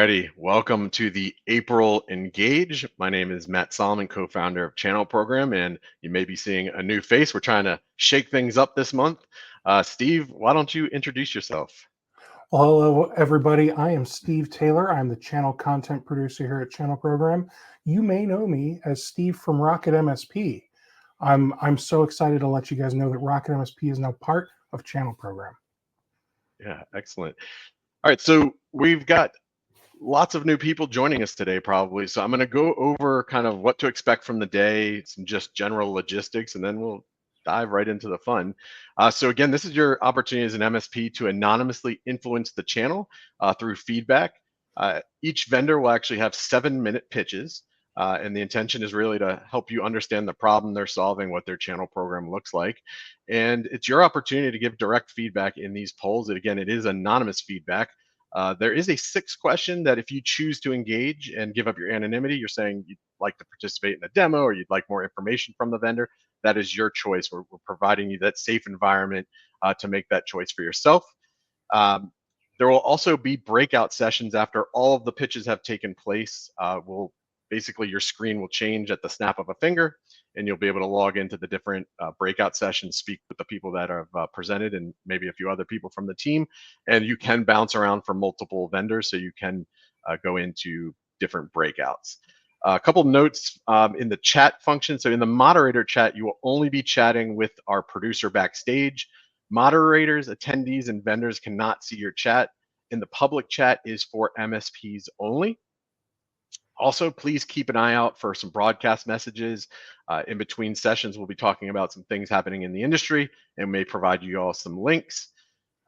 Alrighty, welcome to the April Engage. My name is Matt Solomon, co-founder of Channel Program, and you may be seeing a new face. We're trying to shake things up this month. Steve, why don't you introduce yourself? Well, hello, everybody. I am Steve Taylor. I'm the channel content producer here at Channel Program. You may know me as Steve from Rocket MSP. I'm so excited to let you guys know that Rocket MSP is now part of Channel Program. Yeah, excellent. All right, so we've got lots of new people joining us today, probably. So I'm going to go over kind of what to expect from the day, some just general logistics, and then we'll dive right into the fun. So again, this is your opportunity as an MSP to anonymously influence the channel through feedback. Each vendor will actually have 7-minute pitches. And the intention is really to help you understand the problem they're solving, what their channel program looks like. And it's your opportunity to give direct feedback in these polls. And again, it is anonymous feedback. There is a 6th question that if you choose to engage and give up your anonymity, you're saying you'd like to participate in the demo or you'd like more information from the vendor, that is your choice. We're providing you that safe environment to make that choice for yourself. There will also be breakout sessions after all of the pitches have taken place. Basically, your screen will change at the snap of a finger, and you'll be able to log into the different breakout sessions, speak with the people that have presented, and maybe a few other people from the team. And you can bounce around for multiple vendors, so you can go into different breakouts. A couple notes in the chat function. So in the moderator chat, you will only be chatting with our producer backstage. Moderators, attendees, and vendors cannot see your chat. And the public chat is for MSPs only. Also, please keep an eye out for some broadcast messages. In between sessions, we'll be talking about some things happening in the industry and may provide you all some links.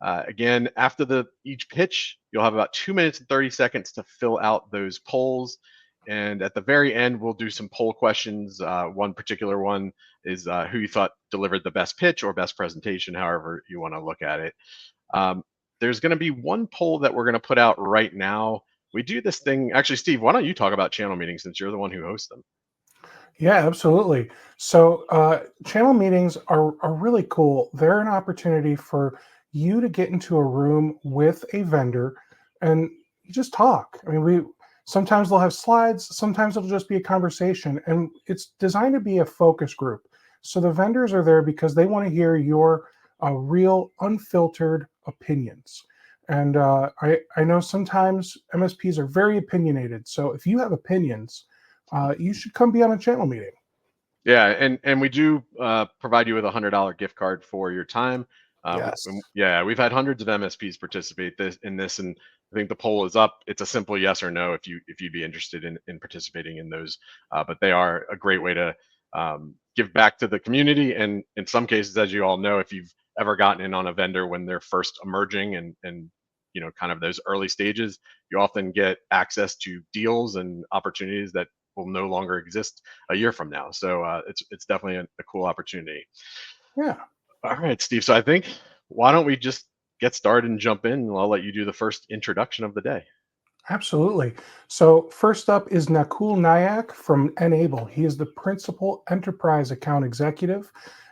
Again, after each pitch, you'll have about 2 minutes and 30 seconds to fill out those polls. And at the very end, we'll do some poll questions. One particular one is who you thought delivered the best pitch or best presentation, however you want to look at it. There's going to be one poll that we're going to put out right now. We do this thing. Actually, Steve, why don't you talk about channel meetings since you're the one who hosts them? Yeah, absolutely. So channel meetings are really cool. They're an opportunity for you to get into a room with a vendor and you just talk. I mean, sometimes they'll have slides, sometimes it'll just be a conversation, and it's designed to be a focus group. So the vendors are there because they want to hear your real unfiltered opinions. And I know sometimes MSPs are very opinionated. So if you have opinions, you should come be on a channel meeting. Yeah, and we do provide you with a $100 gift card for your time. Yes. Yeah, we've had hundreds of MSPs participate in this, and I think the poll is up. It's a simple yes or no if you'd be interested in participating in those. But they are a great way to give back to the community, and in some cases, as you all know, if you've ever gotten in on a vendor when they're first emerging and kind of those early stages, you often get access to deals and opportunities that will no longer exist a year from now. So it's definitely a cool opportunity. Yeah. All right, Steve. So I think why don't we just get started and jump in, and I'll let you do the first introduction of the day. Absolutely. So first up is Nakul Nayak from Enable. He is the Principal Enterprise Account Executive,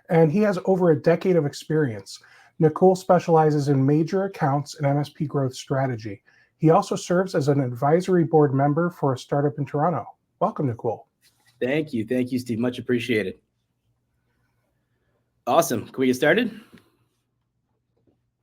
and he has over a decade of experience. Nakul specializes in major accounts and MSP growth strategy. He also serves as an advisory board member for a startup in Toronto. Welcome, Nakul. Thank you, Steve. Much appreciated. Awesome. Can we get started?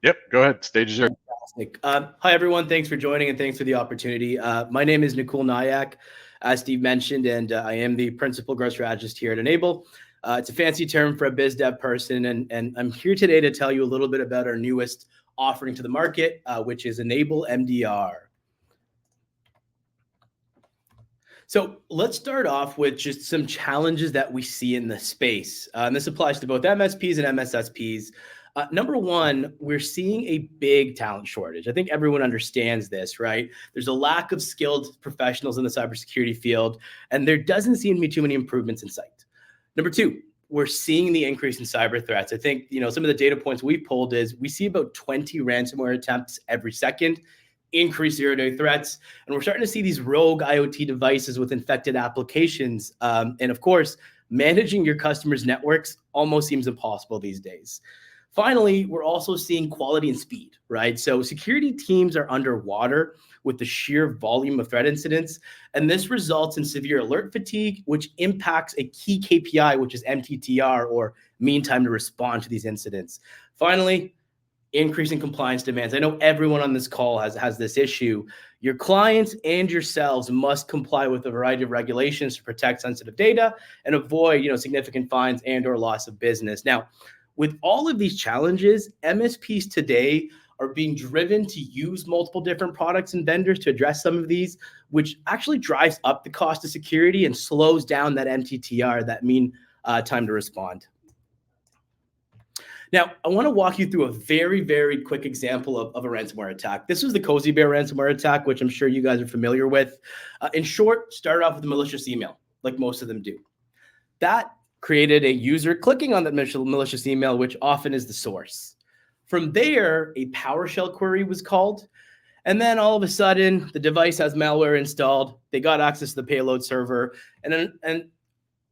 Yep, go ahead. Stage is yours. Fantastic. Hi, everyone. Thanks for joining and thanks for the opportunity. My name is Nakul Nayak, as Steve mentioned, and I am the Principal Growth Strategist here at Enable. It's a fancy term for a biz dev person, and I'm here today to tell you a little bit about our newest offering to the market, which is Enable MDR. So let's start off with just some challenges that we see in the space. And this applies to both MSPs and MSSPs. Number one, we're seeing a big talent shortage. I think everyone understands this, right? There's a lack of skilled professionals in the cybersecurity field, and there doesn't seem to be too many improvements in sight. Number two, we're seeing the increase in cyber threats. I think, some of the data points we've pulled is we see about 20 ransomware attempts every second, increased zero-day threats, and we're starting to see these rogue IoT devices with infected applications. And of course, managing your customers' networks almost seems impossible these days. Finally, we're also seeing quality and speed, right? So security teams are underwater with the sheer volume of threat incidents, and this results in severe alert fatigue, which impacts a key KPI, which is MTTR, or mean time to respond to these incidents. Finally, increasing compliance demands. I know everyone on this call has this issue. Your clients and yourselves must comply with a variety of regulations to protect sensitive data and avoid, significant fines and or loss of business. Now, with all of these challenges, MSPs today are being driven to use multiple different products and vendors to address some of these, which actually drives up the cost of security and slows down that MTTR, that mean time to respond. Now, I want to walk you through a very, very quick example of a ransomware attack. This was the Cozy Bear ransomware attack, which I'm sure you guys are familiar with. In short, started off with a malicious email, like most of them do. That created a user clicking on that malicious email, which often is the source. From there, a PowerShell query was called. And then all of a sudden, the device has malware installed. They got access to the payload server. And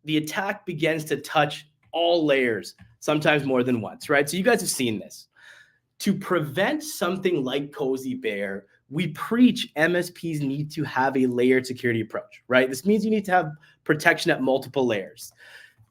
the attack begins to touch all layers, sometimes more than once, right? So you guys have seen this. To prevent something like Cozy Bear, we preach MSPs need to have a layered security approach, right? This means you need to have protection at multiple layers.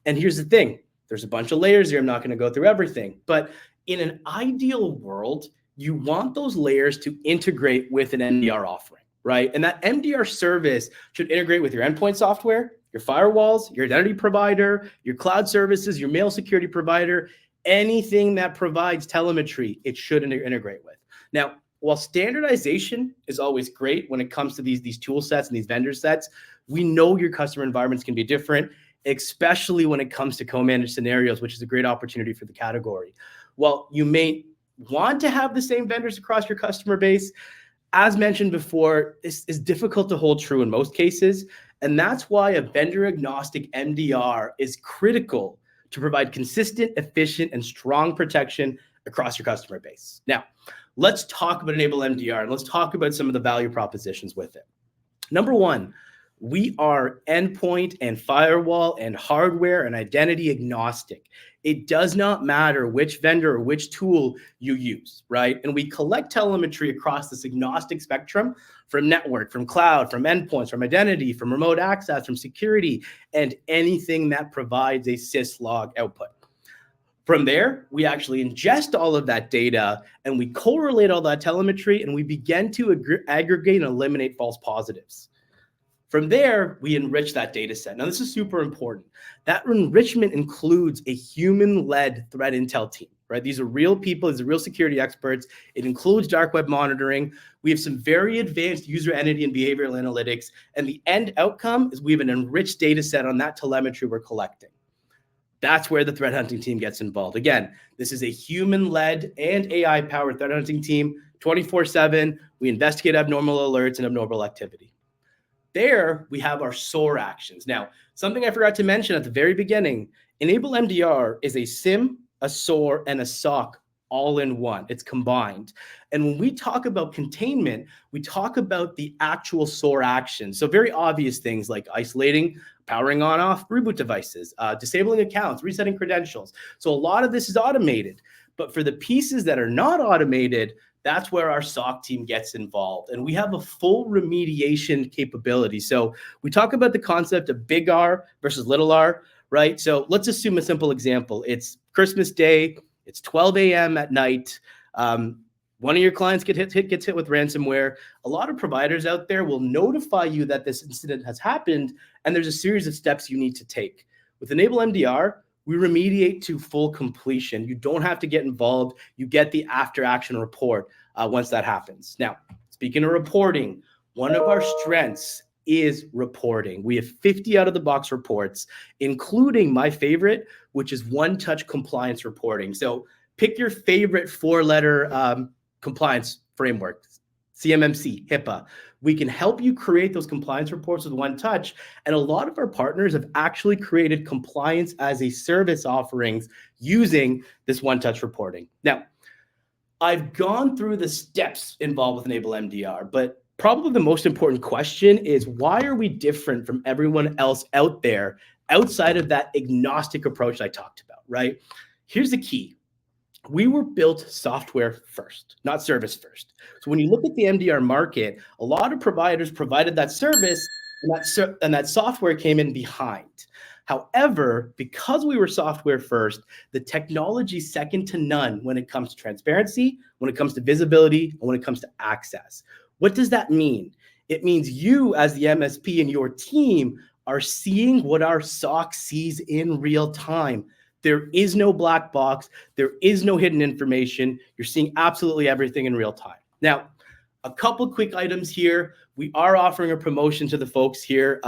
And here's the thing. There's a bunch of layers here. I'm not going to go through everything. But in an ideal world, you want those layers to integrate with an MDR offering, right? And that MDR service should integrate with your endpoint software, your firewalls, your identity provider, your cloud services, your mail security provider, anything that provides telemetry, it should integrate with. Now, while standardization is always great when it comes to these tool sets and these vendor sets, we know your customer environments can be different, especially when it comes to co-managed scenarios, which is a great opportunity for the category. While you may want to have the same vendors across your customer base, as mentioned before, this is difficult to hold true in most cases. And that's why a vendor-agnostic MDR is critical to provide consistent, efficient, and strong protection across your customer base. Now, let's talk about Enable MDR, and let's talk about some of the value propositions with it. Number one, we are endpoint and firewall and hardware and identity agnostic. It does not matter which vendor or which tool you use, right? And we collect telemetry across this agnostic spectrum from network, from cloud, from endpoints, from identity, from remote access, from security, and anything that provides a syslog output. From there, we actually ingest all of that data and we correlate all that telemetry and we begin to aggregate and eliminate false positives. From there, we enrich that data set. Now, this is super important. That enrichment includes a human-led threat intel team, right? These are real people. These are real security experts. It includes dark web monitoring. We have some very advanced user entity and behavioral analytics. And the end outcome is we have an enriched data set on that telemetry we're collecting. That's where the threat hunting team gets involved. Again, this is a human-led and AI-powered threat hunting team, 24/7. We investigate abnormal alerts and abnormal activity. There, we have our SOAR actions. Now, something I forgot to mention at the very beginning, Enable MDR is a SIM, a SOAR, and a SOC all in one. It's combined. And when we talk about containment, we talk about the actual SOAR actions. So very obvious things like isolating, powering on off reboot devices, disabling accounts, resetting credentials. So a lot of this is automated. But for the pieces that are not automated, that's where our SOC team gets involved. And we have a full remediation capability. So we talk about the concept of big R versus little r, right? So let's assume a simple example. It's Christmas Day. It's 12 a.m. at night. One of your clients gets hit with ransomware. A lot of providers out there will notify you that this incident has happened, and there's a series of steps you need to take. With Enable MDR, we remediate to full completion. You don't have to get involved. You get the after action report once that happens. Now, speaking of reporting, one of our strengths is reporting. We have 50 out of the box reports, including my favorite, which is one-touch compliance reporting. So pick your favorite four-letter compliance framework, CMMC, HIPAA. We can help you create those compliance reports with one touch. And a lot of our partners have actually created compliance as a service offerings using this one touch reporting. Now, I've gone through the steps involved with Enable MDR, but probably the most important question is why are we different from everyone else out there outside of that agnostic approach I talked about, right? Here's the key. we were built software first, not service first. So when you look at the MDR market, a lot of providers provided that service, and that software came in behind. However, because we were software first, the technology second to none when it comes to transparency, when it comes to visibility, and when it comes to access. What does that mean? It means you as the MSP and your team are seeing what our SOC sees in real time. There is no black box. There is no hidden information. You're seeing absolutely everything in real time. Now, a couple quick items here. We are offering a promotion to the folks here.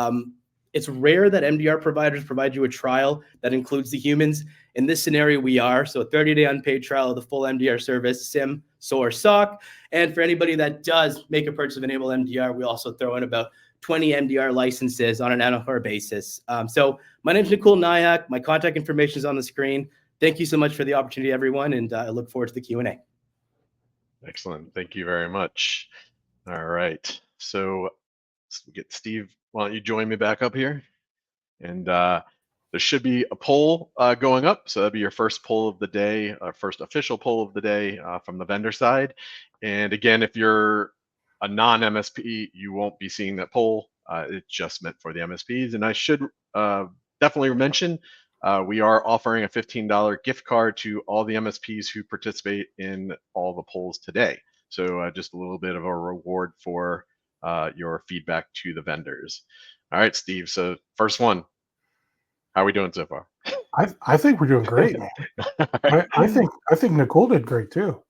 It's rare that MDR providers provide you a trial that includes the humans. In this scenario, we are. So a 30-day unpaid trial of the full MDR service, SIM, SOAR, SOC. And for anybody that does make a purchase of Enable MDR, we also throw in about 20 MDR licenses on an NFR basis. So my name is Nicole Nyack. My contact information is on the screen. Thank you so much for the opportunity, everyone, and I look forward to the Q&A. Excellent. Thank you very much. All right. So let's get Steve. Why don't you join me back up here? And there should be a poll going up. So that'll be your first poll of the day, first official poll of the day from the vendor side. And again, if you're a non-MSP, you won't be seeing that poll. It's just meant for the MSPs. And I should definitely mention, we are offering a $15 gift card to all the MSPs who participate in all the polls today. So just a little bit of a reward for your feedback to the vendors. All right, Steve. So first one, how are we doing so far? I think we're doing great, man. Right. I think Nicole did great too.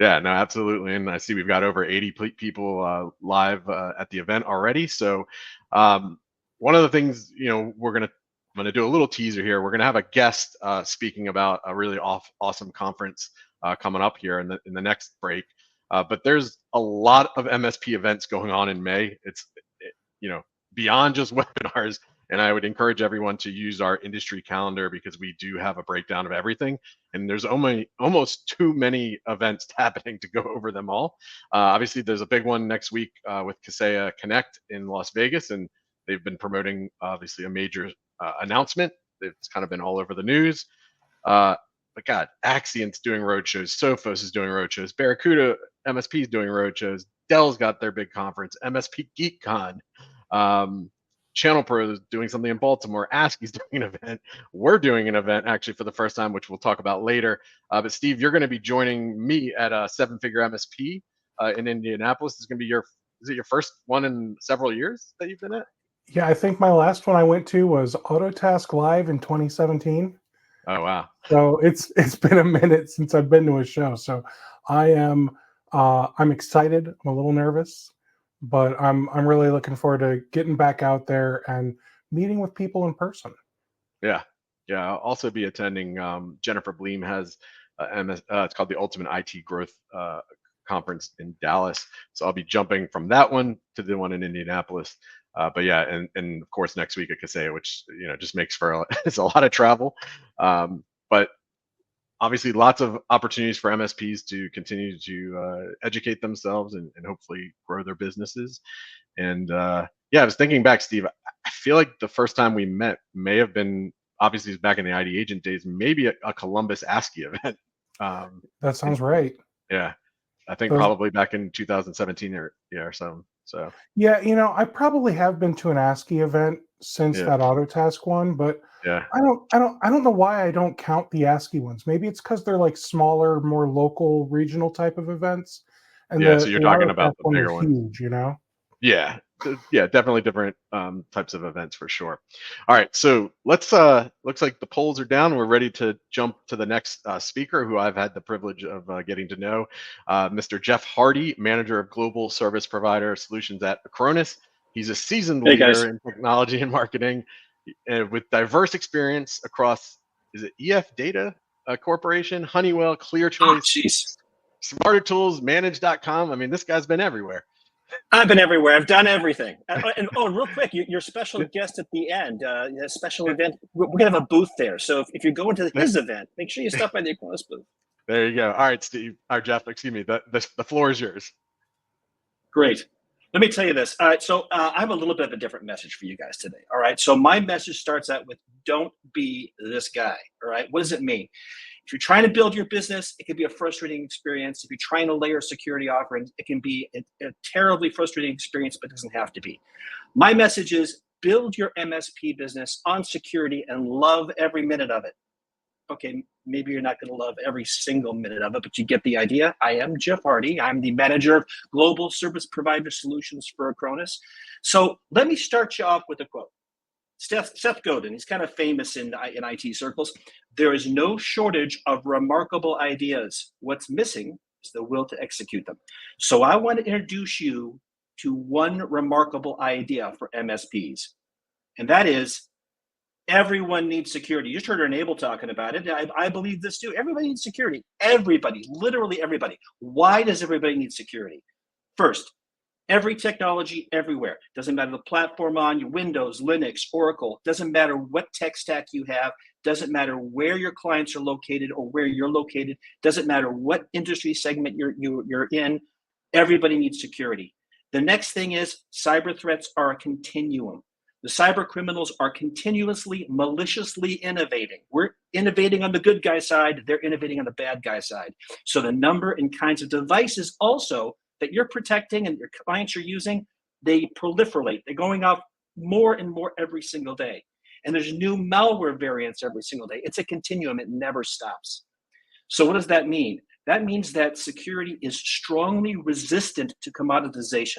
Yeah, no, absolutely. And I see we've got over 80 people live at the event already. So one of the things, I'm going to do a little teaser here. We're going to have a guest speaking about a really awesome conference coming up here in the next break. But there's a lot of MSP events going on in May. It's beyond just webinars. And I would encourage everyone to use our industry calendar because we do have a breakdown of everything. And there's almost too many events happening to go over them all. Obviously, there's a big one next week with Kaseya Connect in Las Vegas, and they've been promoting obviously a major announcement. It's kind of been all over the news. But God, Axient's doing roadshows, Sophos is doing roadshows, Barracuda MSP is doing roadshows, Dell's got their big conference, MSP GeekCon. Channel Pro is doing something in Baltimore. ASCII's doing an event. We're doing an event actually for the first time, which we'll talk about later. But Steve, you're going to be joining me at a 7-figure MSP in Indianapolis. Is it your first one in several years that you've been at? Yeah, I think my last one I went to was Autotask Live in 2017. Oh wow! So it's been a minute since I've been to a show. So I'm excited. I'm a little nervous, but I'm really looking forward to getting back out there and meeting with people in person. Yeah. I'll also be attending. Jennifer Bleem has it's called the Ultimate IT Growth Conference in Dallas. So I'll be jumping from that one to the one in Indianapolis. But yeah, and of course next week at Kaseya, which just makes for it's a lot of travel. But obviously lots of opportunities for MSPs to continue to educate themselves and hopefully grow their businesses. And I was thinking back, Steve, I feel like the first time we met may have been, obviously back in the ID agent days, maybe a Columbus ASCII event. That sounds right. Yeah. I think probably back in 2017 or so. So yeah, I probably have been to an ASCII event since that Autotask one, but yeah, I don't know why I don't count the ASCII ones. Maybe it's because they're like smaller, more local, regional type of events. And so you're talking about the bigger ones. Huge, Yeah, definitely different types of events for sure. All right, so let's looks like the polls are down. We're ready to jump to the next speaker, who I've had the privilege of getting to know, Mr. Jeff Hardy, Manager of Global Service Provider Solutions at Acronis. He's a seasoned leader in technology and marketing with diverse experience across, is it EF Data Corporation, Honeywell, ClearChoice, Smarter Tools, Manage.com. I mean, this guy's been everywhere. I've been everywhere. I've done everything. And real quick, your special guest at the end, a special event, we're going to have a booth there. So if you're going to his event, make sure you stop by the Acronis booth. There you go. All right, Steve, or Jeff, excuse me. The floor is yours. Great. Let me tell you this. All right. So I have a little bit of a different message for you guys today. All right. So my message starts out with, don't be this guy. All right. What does it mean? If you're trying to build your business, it can be a frustrating experience. If you're trying to layer security offerings, it can be a terribly frustrating experience, but it doesn't have to be. My message is build your MSP business on security and love every minute of it. Okay, maybe you're not going to love every single minute of it, but you get the idea. I am Jeff Hardy. I'm the manager of Global Service Provider Solutions for Acronis. So let me start you off with a quote. Seth Godin, he's kind of famous in IT circles. There is no shortage of remarkable ideas. What's missing is the will to execute them. So I want to introduce you to one remarkable idea for MSPs, and that is everyone needs security. You just heard Enable talking about it. I believe this too. Everybody needs security. Everybody, literally everybody. Why does everybody need security? First, every technology everywhere. Doesn't matter the platform on your Windows, Linux, Oracle. Doesn't matter what tech stack you have. Doesn't matter where your clients are located or where you're located. Doesn't matter what industry segment you're in. Everybody needs security. The next thing is cyber threats are a continuum. The cyber criminals are continuously, maliciously innovating. We're innovating on the good guy side. They're innovating on the bad guy side. So the number and kinds of devices also that you're protecting and your clients are using, they proliferate. They're going off more and more every single day. And there's new malware variants every single day. It's a continuum. It never stops. So what does that mean? That means that security is strongly resistant to commoditization.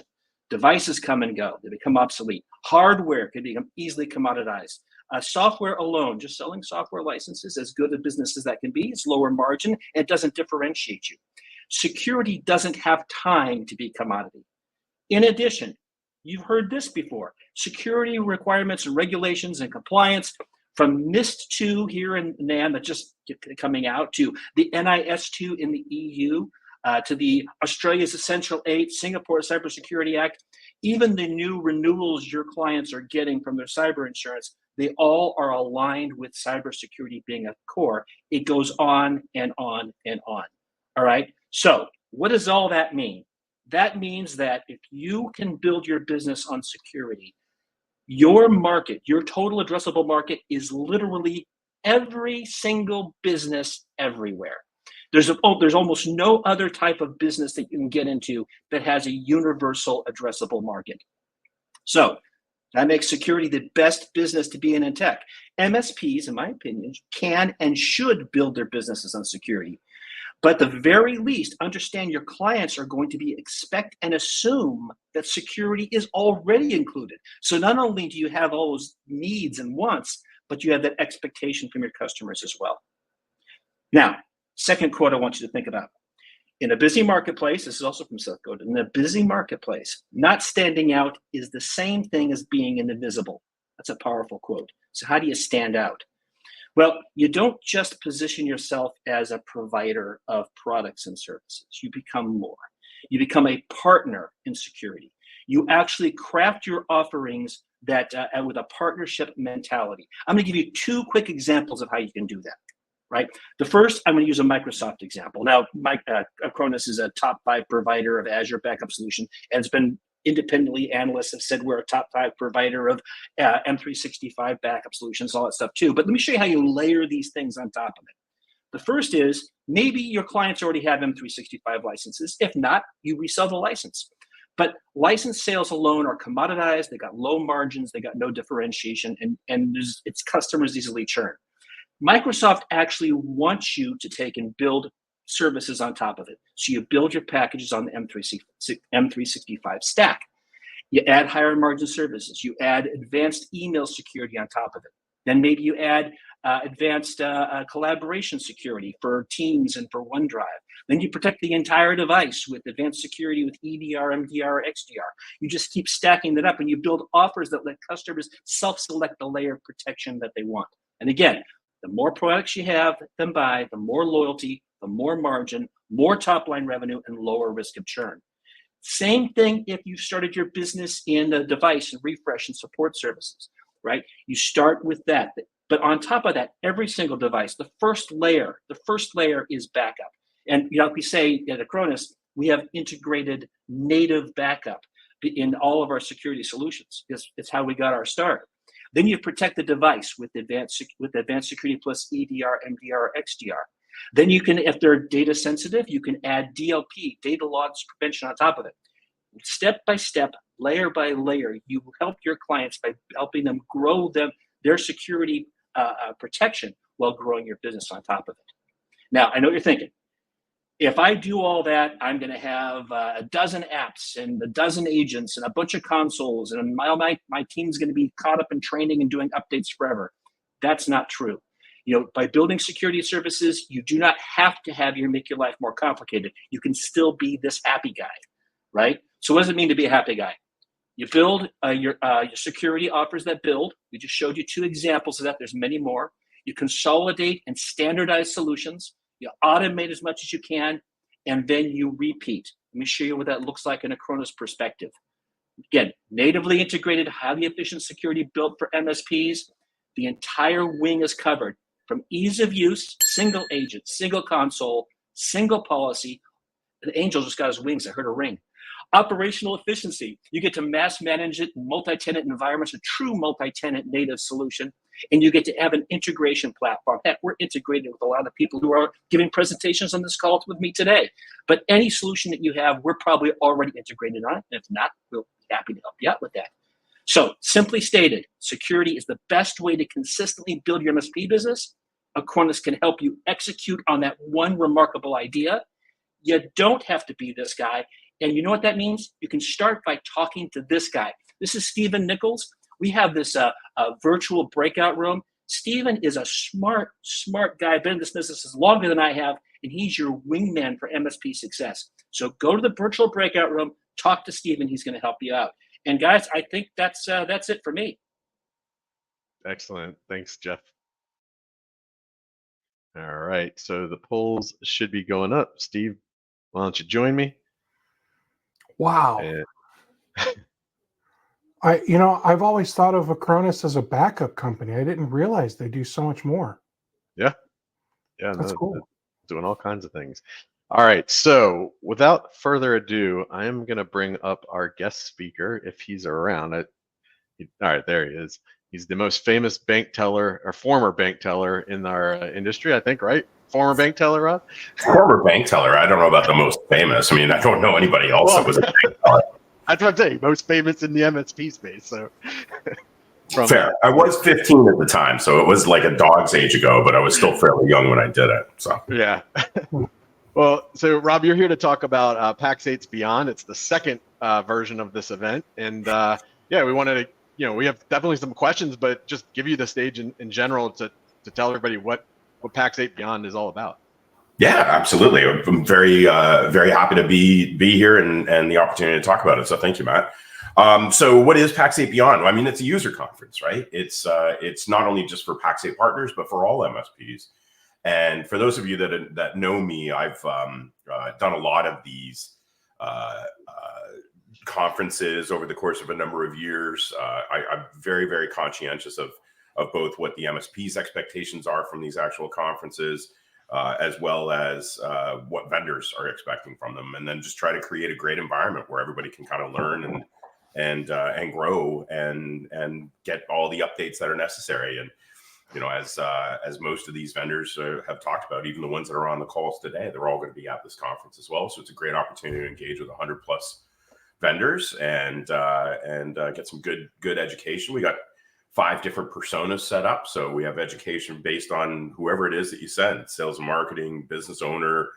Devices come and go. They become obsolete. Hardware can become easily commoditized. Software alone, just selling software licenses, as good a business as that can be, it's lower margin, and it doesn't differentiate you. Security doesn't have time to be commodity. In addition, you've heard this before, security requirements and regulations and compliance from NIST 2 here in NAM that just coming out to the NIS 2 in the EU, to the Australia's Essential 8, Singapore Cybersecurity Act, even the new renewals your clients are getting from their cyber insurance, they all are aligned with cybersecurity being a core. It goes on and on and on. All right. So what does all that mean? That means that if you can build your business on security, your market, your total addressable market is literally every single business everywhere. There's almost no other type of business that you can get into that has a universal addressable market. So that makes security the best business to be in tech. MSPs, in my opinion, can and should build their businesses on security. But at the very least, understand your clients are going to expect and assume that security is already included. So not only do you have all those needs and wants, but you have that expectation from your customers as well. Now, second quote I want you to think about. In a busy marketplace, this is also from Seth Godin, in a busy marketplace, not standing out is the same thing as being invisible. That's a powerful quote. So how do you stand out? Well, you don't just position yourself as a provider of products and services. You become more. You become a partner in security. You actually craft your offerings that with a partnership mentality. I'm going to give you two quick examples of how you can do that. Right. The first, I'm going to use a Microsoft example. Now, Acronis is a top 5 provider of Azure backup solution, and it's been independently, analysts have said we're a top 5 provider of M365 backup solutions, all that stuff too. But let me show you how you layer these things on top of it. The first is maybe your clients already have M365 licenses. If not, you resell the license. But license sales alone are commoditized. They got low margins. They got no differentiation, and its customers easily churn. Microsoft actually wants you to take and build services on top of it. So you build your packages on the M365 stack. You add higher margin services. You add advanced email security on top of it. Then maybe you add advanced collaboration security for Teams and for OneDrive. Then you protect the entire device with advanced security with EDR, MDR, XDR. You just keep stacking that up, and you build offers that let customers self-select the layer of protection that they want. And again, the more products you have them buy, the more loyalty, the more margin, more top-line revenue, and lower risk of churn. Same thing if you started your business in the device and refresh and support services, right? You start with that. But on top of that, every single device, the first layer is backup. And like we say at Acronis, we have integrated native backup in all of our security solutions. It's how we got our start. Then you protect the device with advanced security plus EDR, MDR, XDR. Then you can, if they're data sensitive, you can add DLP, data loss prevention, on top of it. Step by step, layer by layer, you help your clients by helping them grow their security protection while growing your business on top of it. Now, I know what you're thinking. If I do all that, I'm going to have a dozen apps and a dozen agents and a bunch of consoles, and my team's going to be caught up in training and doing updates forever. That's not true. By building security services, you do not have to make your life more complicated. You can still be this happy guy, right? So what does it mean to be a happy guy? You build your security offers that build. We just showed you 2 examples of that. There's many more. You consolidate and standardize solutions. You automate as much as you can, and then you repeat. Let me show you what that looks like in a Acronis perspective. Again, natively integrated, highly efficient security built for MSPs. The entire wing is covered from ease of use, single agent, single console, single policy. The angel just got his wings. I heard a ring. Operational efficiency. You get to mass manage it in multi-tenant environments, a true multi-tenant native solution, and you get to have an integration platform. Heck, we're integrated with a lot of people who are giving presentations on this call with me today. But any solution that you have, we're probably already integrated on it. And if not, we'll be happy to help you out with that. So simply stated, security is the best way to consistently build your MSP business. Acronis can help you execute on that one remarkable idea. You don't have to be this guy. And you know what that means? You can start by talking to this guy. This is Stephen Nichols. We have this virtual breakout room. Stephen is a smart guy. Been in this business longer than I have, and he's your wingman for MSP success. So go to the virtual breakout room, talk to Stephen. He's going to help you out. And guys, I think that's it for me. Excellent. Thanks, Jeff. All right. So the polls should be going up. Steve, why don't you join me? Wow. I've always thought of Acronis as a backup company. I didn't realize they do so much more. Yeah, that's cool. Doing all kinds of things. All right, so without further ado, I am going to bring up our guest speaker if he's around. All right, there he is. He's the most famous bank teller or former bank teller in our industry, I think, right? Former bank teller, Rob? Former bank teller. I don't know about the most famous. I mean, I don't know anybody else that was a bank teller. That's what I'm saying. Most famous in the MSP space. So fair. I was 15 at the time, so it was like a dog's age ago, but I was still fairly young when I did it. So yeah. Well, so Rob, you're here to talk about PAX 8's Beyond. It's the second version of this event, and we wanted to, we have definitely some questions, but just give you the stage in general to tell everybody what PAX 8 Beyond is all about. Yeah, absolutely. I'm very happy to be here and the opportunity to talk about it. So thank you, Matt. So what is PAX 8 Beyond? Well, I mean, it's a user conference, right? It's not only just for PAX 8 partners, but for all MSPs. And for those of you that know me, I've done a lot of these conferences over the course of a number of years. I'm very, very conscientious of both what the MSPs' expectations are from these actual conferences, as well as what vendors are expecting from them, and then just try to create a great environment where everybody can kind of learn and grow and get all the updates that are necessary. And as most of these vendors have talked about, even the ones that are on the calls today, they're all going to be at this conference as well. So it's a great opportunity to engage with 100+ vendors and get some good education. We got 5 different personas set up. So we have education based on whoever it is that you send: sales and marketing, business owner,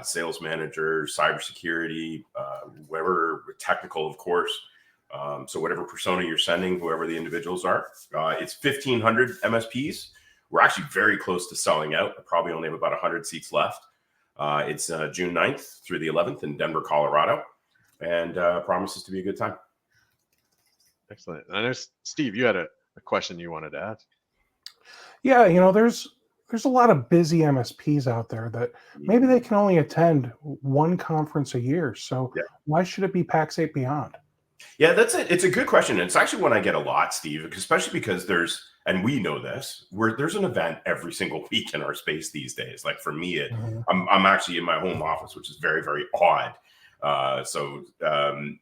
sales manager, cybersecurity, whoever, technical, of course. So whatever persona you're sending, whoever the individuals are, it's 1,500 MSPs. We're actually very close to selling out. I probably only have about 100 seats left. It's June 9th through the 11th in Denver, Colorado, and promises to be a good time. Excellent. I know, Steve, you had a question you wanted to ask. Yeah, there's a lot of busy MSPs out there that maybe they can only attend one conference a year. So why should it be PAX 8 Beyond? Yeah, it's a good question. It's actually one I get a lot, Steve, especially because and we know this, there's an event every single week in our space these days. Like for me, I'm actually in my home office, which is very, very odd.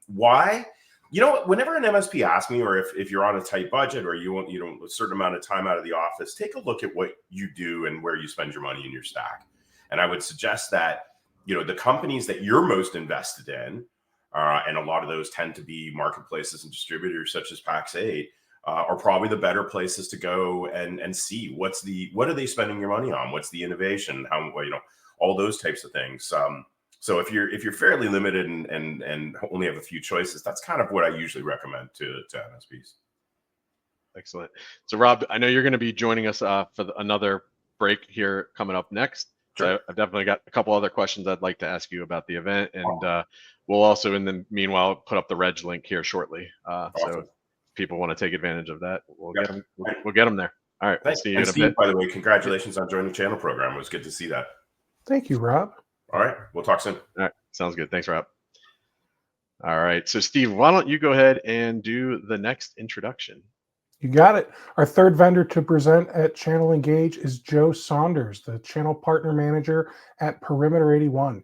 Why? Whenever an MSP asks me, or if you're on a tight budget, or you want a certain amount of time out of the office, take a look at what you do and where you spend your money in your stack. And I would suggest that, the companies that you're most invested in, and a lot of those tend to be marketplaces and distributors such as Pax8, are probably the better places to go and see what are they spending your money on? What's the innovation? How, all those types of things. So if you're fairly limited and only have a few choices, that's kind of what I usually recommend to MSPs. Excellent. So Rob, I know you're going to be joining us for another break here coming up next. Sure. So I've definitely got a couple other questions I'd like to ask you about the event, and we'll also, in the meanwhile, put up the reg link here shortly. Awesome. So if people want to take advantage of that, we'll Yep. get them. We'll get them there. All right. We'll see you in a Steve, bit. by the way, congratulations on joining the channel program. It was good to see that. Thank you, Rob. All right. We'll talk soon. All right. Sounds good. Thanks, Rob. All right. So Steve, why don't you go ahead and do the next introduction? You got it. Our third vendor to present at Channel Engage is Joe Saunders, the Channel Partner Manager at Perimeter 81.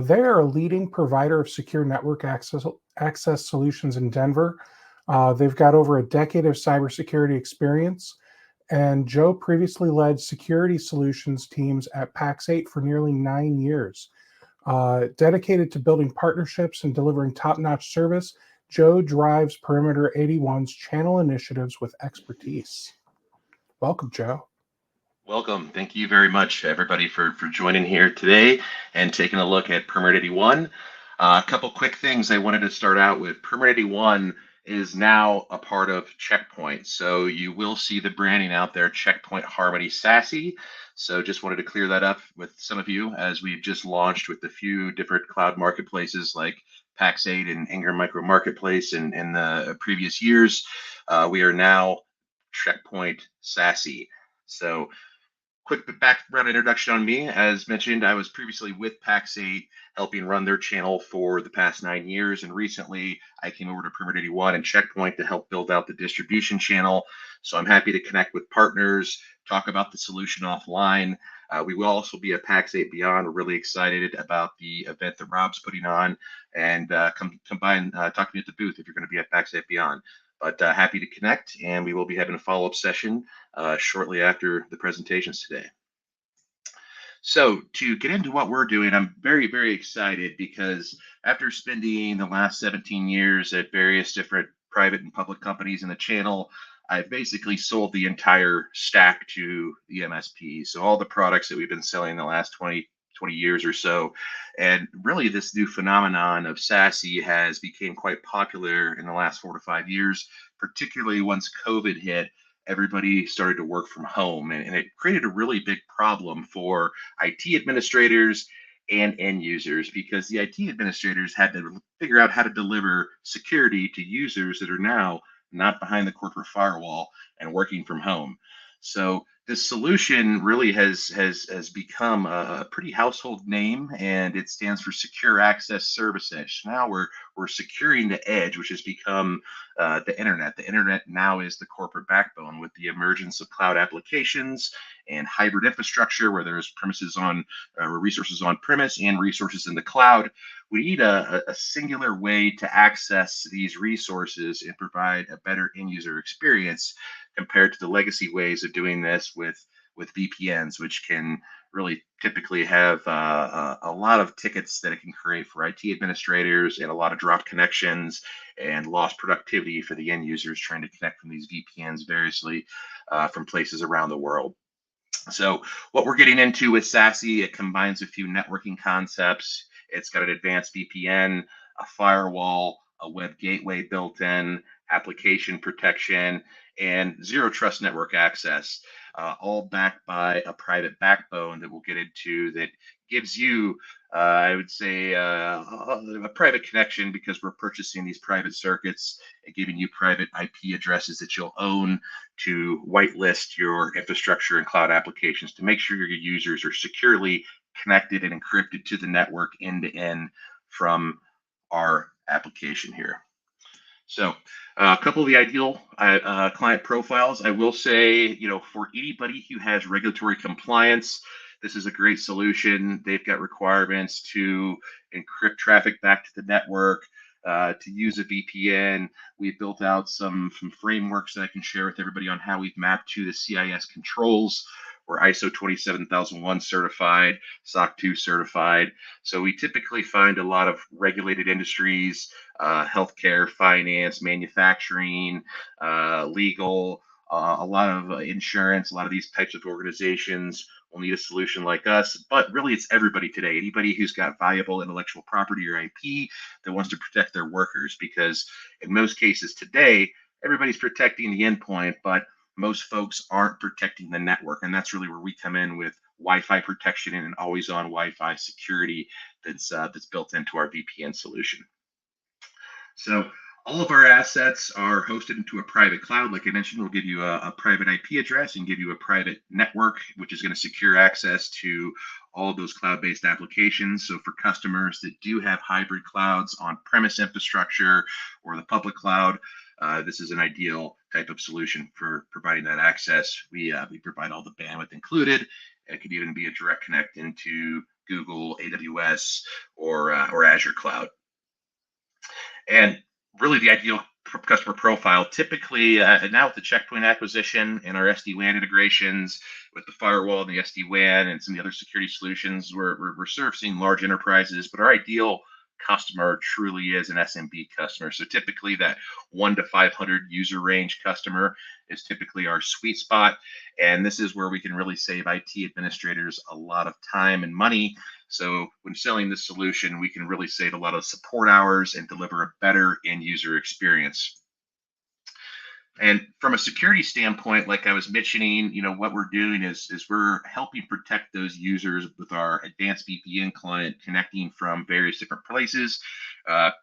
They are a leading provider of secure network access solutions in Denver. They've got over a decade of cybersecurity experience, and Joe previously led security solutions teams at Pax8 for nearly 9 years. Dedicated to building partnerships and delivering top-notch service, Joe drives Perimeter 81's channel initiatives with expertise. Welcome, Joe. Welcome. Thank you very much, everybody, for joining here today and taking a look at Perimeter 81. A couple quick things I wanted to start out with. Perimeter 81 is now a part of Checkpoint. So you will see the branding out there, Checkpoint Harmony SASE. So just wanted to clear that up with some of you, as we've just launched with a few different cloud marketplaces like Pax8 and Ingram Micro Marketplace in the previous years. We are now Checkpoint SASE. So quick background introduction on me. As mentioned, I was previously with Pax8, helping run their channel for the past 9 years. And recently I came over to Perimeter 81 and Checkpoint to help build out the distribution channel. So I'm happy to connect with partners, talk about the solution offline. We will also be at Pax8 Beyond. We're really excited about the event that Rob's putting on, and come by and talk to me at the booth if you're going to be at Pax8 Beyond. But happy to connect, and we will be having a follow-up session shortly after the presentations today. So to get into what we're doing, I'm very, very excited because after spending the last 17 years at various different private and public companies in the channel, I've basically sold the entire stack to the MSPs. So all the products that we've been selling the last 20 years or so. And really this new phenomenon of SASE has become quite popular in the last 4 to 5 years, particularly once COVID hit. Everybody started to work from home, and it created a really big problem for IT administrators and end users, because the IT administrators had to figure out how to deliver security to users that are now not behind the corporate firewall and working from home. So this solution really has become a pretty household name, and it stands for Secure Access Service Edge. Now we're securing the edge, which has become the internet. The internet now is the corporate backbone with the emergence of cloud applications and hybrid infrastructure, where there's premises on resources on premise and resources in the cloud. We need a singular way to access these resources and provide a better end user experience compared to the legacy ways of doing this with VPNs, which can really typically have a lot of tickets that it can create for IT administrators, and a lot of dropped connections and lost productivity for the end users trying to connect from these VPNs variously from places around the world. So what we're getting into with SASE, it combines a few networking concepts. It's got an advanced VPN, a firewall, a web gateway built in, application protection, and zero trust network access, all backed by a private backbone that we'll get into, that gives you, I would say, a private connection, because we're purchasing these private circuits and giving you private IP addresses that you'll own to whitelist your infrastructure and cloud applications to make sure your users are securely connected and encrypted to the network end to end from our application here. So a couple of the ideal client profiles. I will say, for anybody who has regulatory compliance, this is a great solution. They've got requirements to encrypt traffic back to the network, to use a VPN. We've built out some frameworks that I can share with everybody on how we've mapped to the CIS controls We're ISO 27001 certified, SOC 2 certified. So we typically find a lot of regulated industries, healthcare, finance, manufacturing, legal, a lot of insurance, a lot of these types of organizations will need a solution like us. But really, it's everybody today. Anybody who's got valuable intellectual property or IP that wants to protect their workers, because in most cases today, everybody's protecting the endpoint, but most folks aren't protecting the network. And that's really where we come in with Wi-Fi protection and an always-on Wi-Fi security that's built into our VPN solution. So all of our assets are hosted into a private cloud. Like I mentioned, we'll give you a private IP address and give you a private network, which is going to secure access to all of those cloud-based applications. So for customers that do have hybrid clouds, on-premise infrastructure, or the public cloud, this is an ideal type of solution for providing that access. We provide all the bandwidth included. It could even be a direct connect into Google, AWS, or Azure Cloud. And really the ideal customer profile, typically now with the Checkpoint acquisition and our SD-WAN integrations with the firewall and the SD-WAN and some of the other security solutions, we're servicing large enterprises, but our ideal customer truly is an SMB customer. So typically that 1 to 500 user range customer is typically our sweet spot. And this is where we can really save IT administrators a lot of time and money. So when selling this solution, we can really save a lot of support hours and deliver a better end user experience. And from a security standpoint, like I was mentioning, what we're doing is we're helping protect those users with our advanced VPN client, connecting from various different places,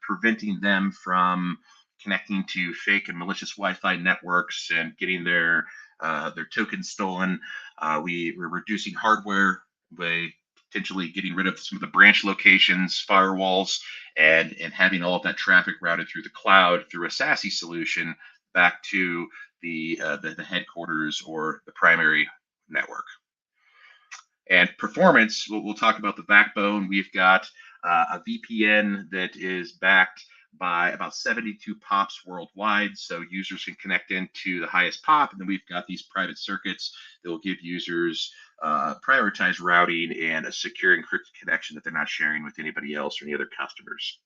preventing them from connecting to fake and malicious Wi-Fi networks and getting their tokens stolen. We're reducing hardware by potentially getting rid of some of the branch locations, firewalls, and having all of that traffic routed through the cloud through a SASE solution back to the headquarters or the primary network. And performance, we'll talk about the backbone. We've got a VPN that is backed by about 72 POPs worldwide, so users can connect into the highest POP, and then we've got these private circuits that will give users prioritized routing and a secure encrypted connection that they're not sharing with anybody else or any other customers.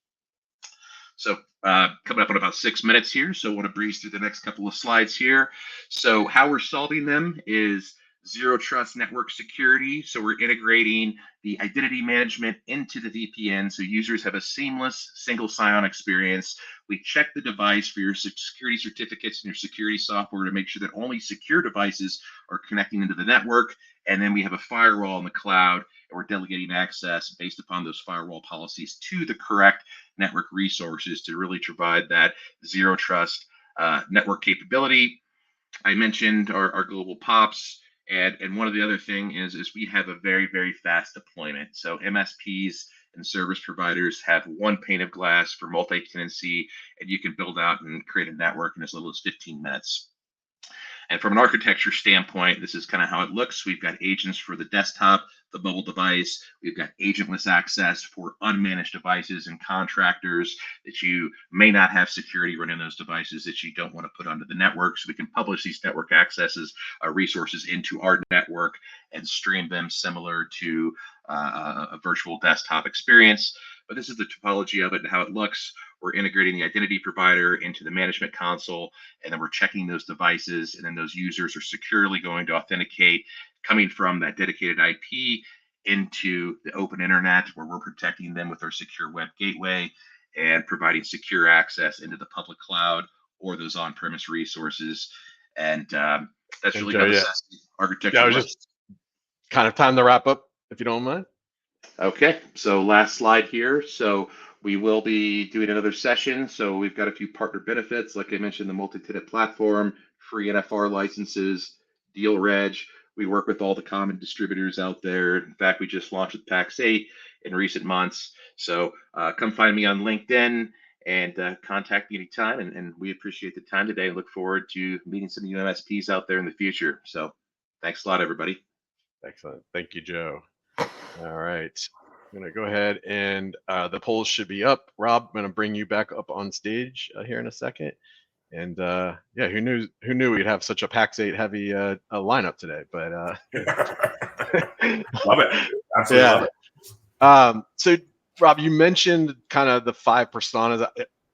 So coming up in about 6 minutes here, so I want to breeze through the next couple of slides here. So how we're solving them is zero trust network security. So we're integrating the identity management into the VPN so users have a seamless single sign-on experience. We check the device for your security certificates and your security software to make sure that only secure devices are connecting into the network. And then we have a firewall in the cloud, and we're delegating access based upon those firewall policies to the correct network resources to really provide that zero trust network capability. I mentioned our global POPs. And one of the other thing is we have a very, very fast deployment. So MSPs and service providers have one pane of glass for multi-tenancy, and you can build out and create a network in as little as 15 minutes. And from an architecture standpoint, this is kind of how it looks. We've got agents for the desktop, the mobile device. We've got agentless access for unmanaged devices and contractors that you may not have security running those devices that you don't want to put onto the network. So we can publish these network accesses resources into our network and stream them similar to a virtual desktop experience. But this is the topology of it and how it looks. We're integrating the identity provider into the management console, and then we're checking those devices, and then those users are securely going to authenticate coming from that dedicated IP into the open internet, where we're protecting them with our secure web gateway and providing secure access into the public cloud or those on-premise resources. And that's really how the SASE architecture I was looks. just kind of time to wrap up, if you don't mind. Okay, so last slide here. So we will be doing another session. So we've got a few partner benefits. Like I mentioned, the multi-tenant platform, free NFR licenses, deal reg. We work with all the common distributors out there. In fact, we just launched with PAX 8 in recent months. So come find me on LinkedIn and contact me anytime. And we appreciate the time today and look forward to meeting some of you MSPs out there in the future. So thanks a lot, everybody. Excellent. Thank you, Joe. All right. I'm going to go ahead and the polls should be up. Rob, I'm going to bring you back up on stage here in a second. And yeah, who knew we'd have such a PAX 8 heavy lineup today? But love it, absolutely love it. So Rob, you mentioned kind of the 5 personas.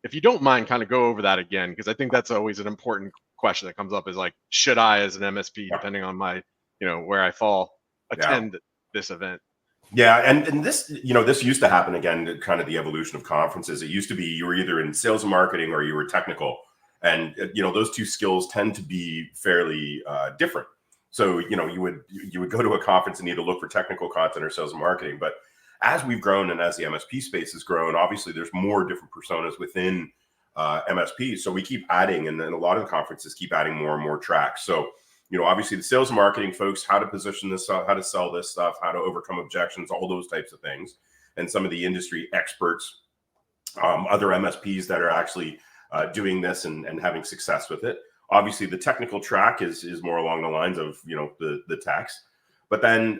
If you don't mind, kind of go over that again, because I think that's always an important question that comes up, is like, should I, as an MSP, depending on my, where I fall, attend this event? Yeah, and this, this used to happen again, kind of the evolution of conferences. It used to be you were either in sales and marketing or you were technical. And, those two skills tend to be fairly different. So, you would go to a conference and either look for technical content or sales and marketing. But as we've grown and as the MSP space has grown, obviously there's more different personas within MSPs. So we keep adding, and then a lot of the conferences keep adding more and more tracks. So, obviously the sales and marketing folks, how to position this stuff, how to sell this stuff, how to overcome objections, all those types of things. And some of the industry experts, other MSPs that are actually doing this and having success with it. Obviously the technical track is more along the lines of, the techs. But then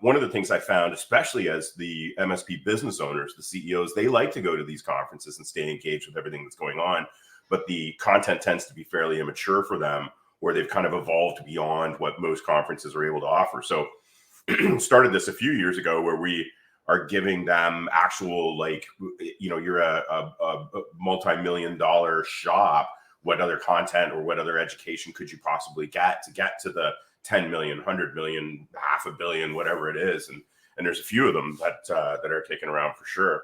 one of the things I found, especially as the MSP business owners, the CEOs, they like to go to these conferences and stay engaged with everything that's going on. But the content tends to be fairly immature for them, where they've kind of evolved beyond what most conferences are able to offer. So started this a few years ago, where we are giving them actual, like, you're a multi-million-dollar shop. What other content or what other education could you possibly get to the 10 million, 100 million, $500 million, whatever it is. And there's a few of them that are kicking around for sure.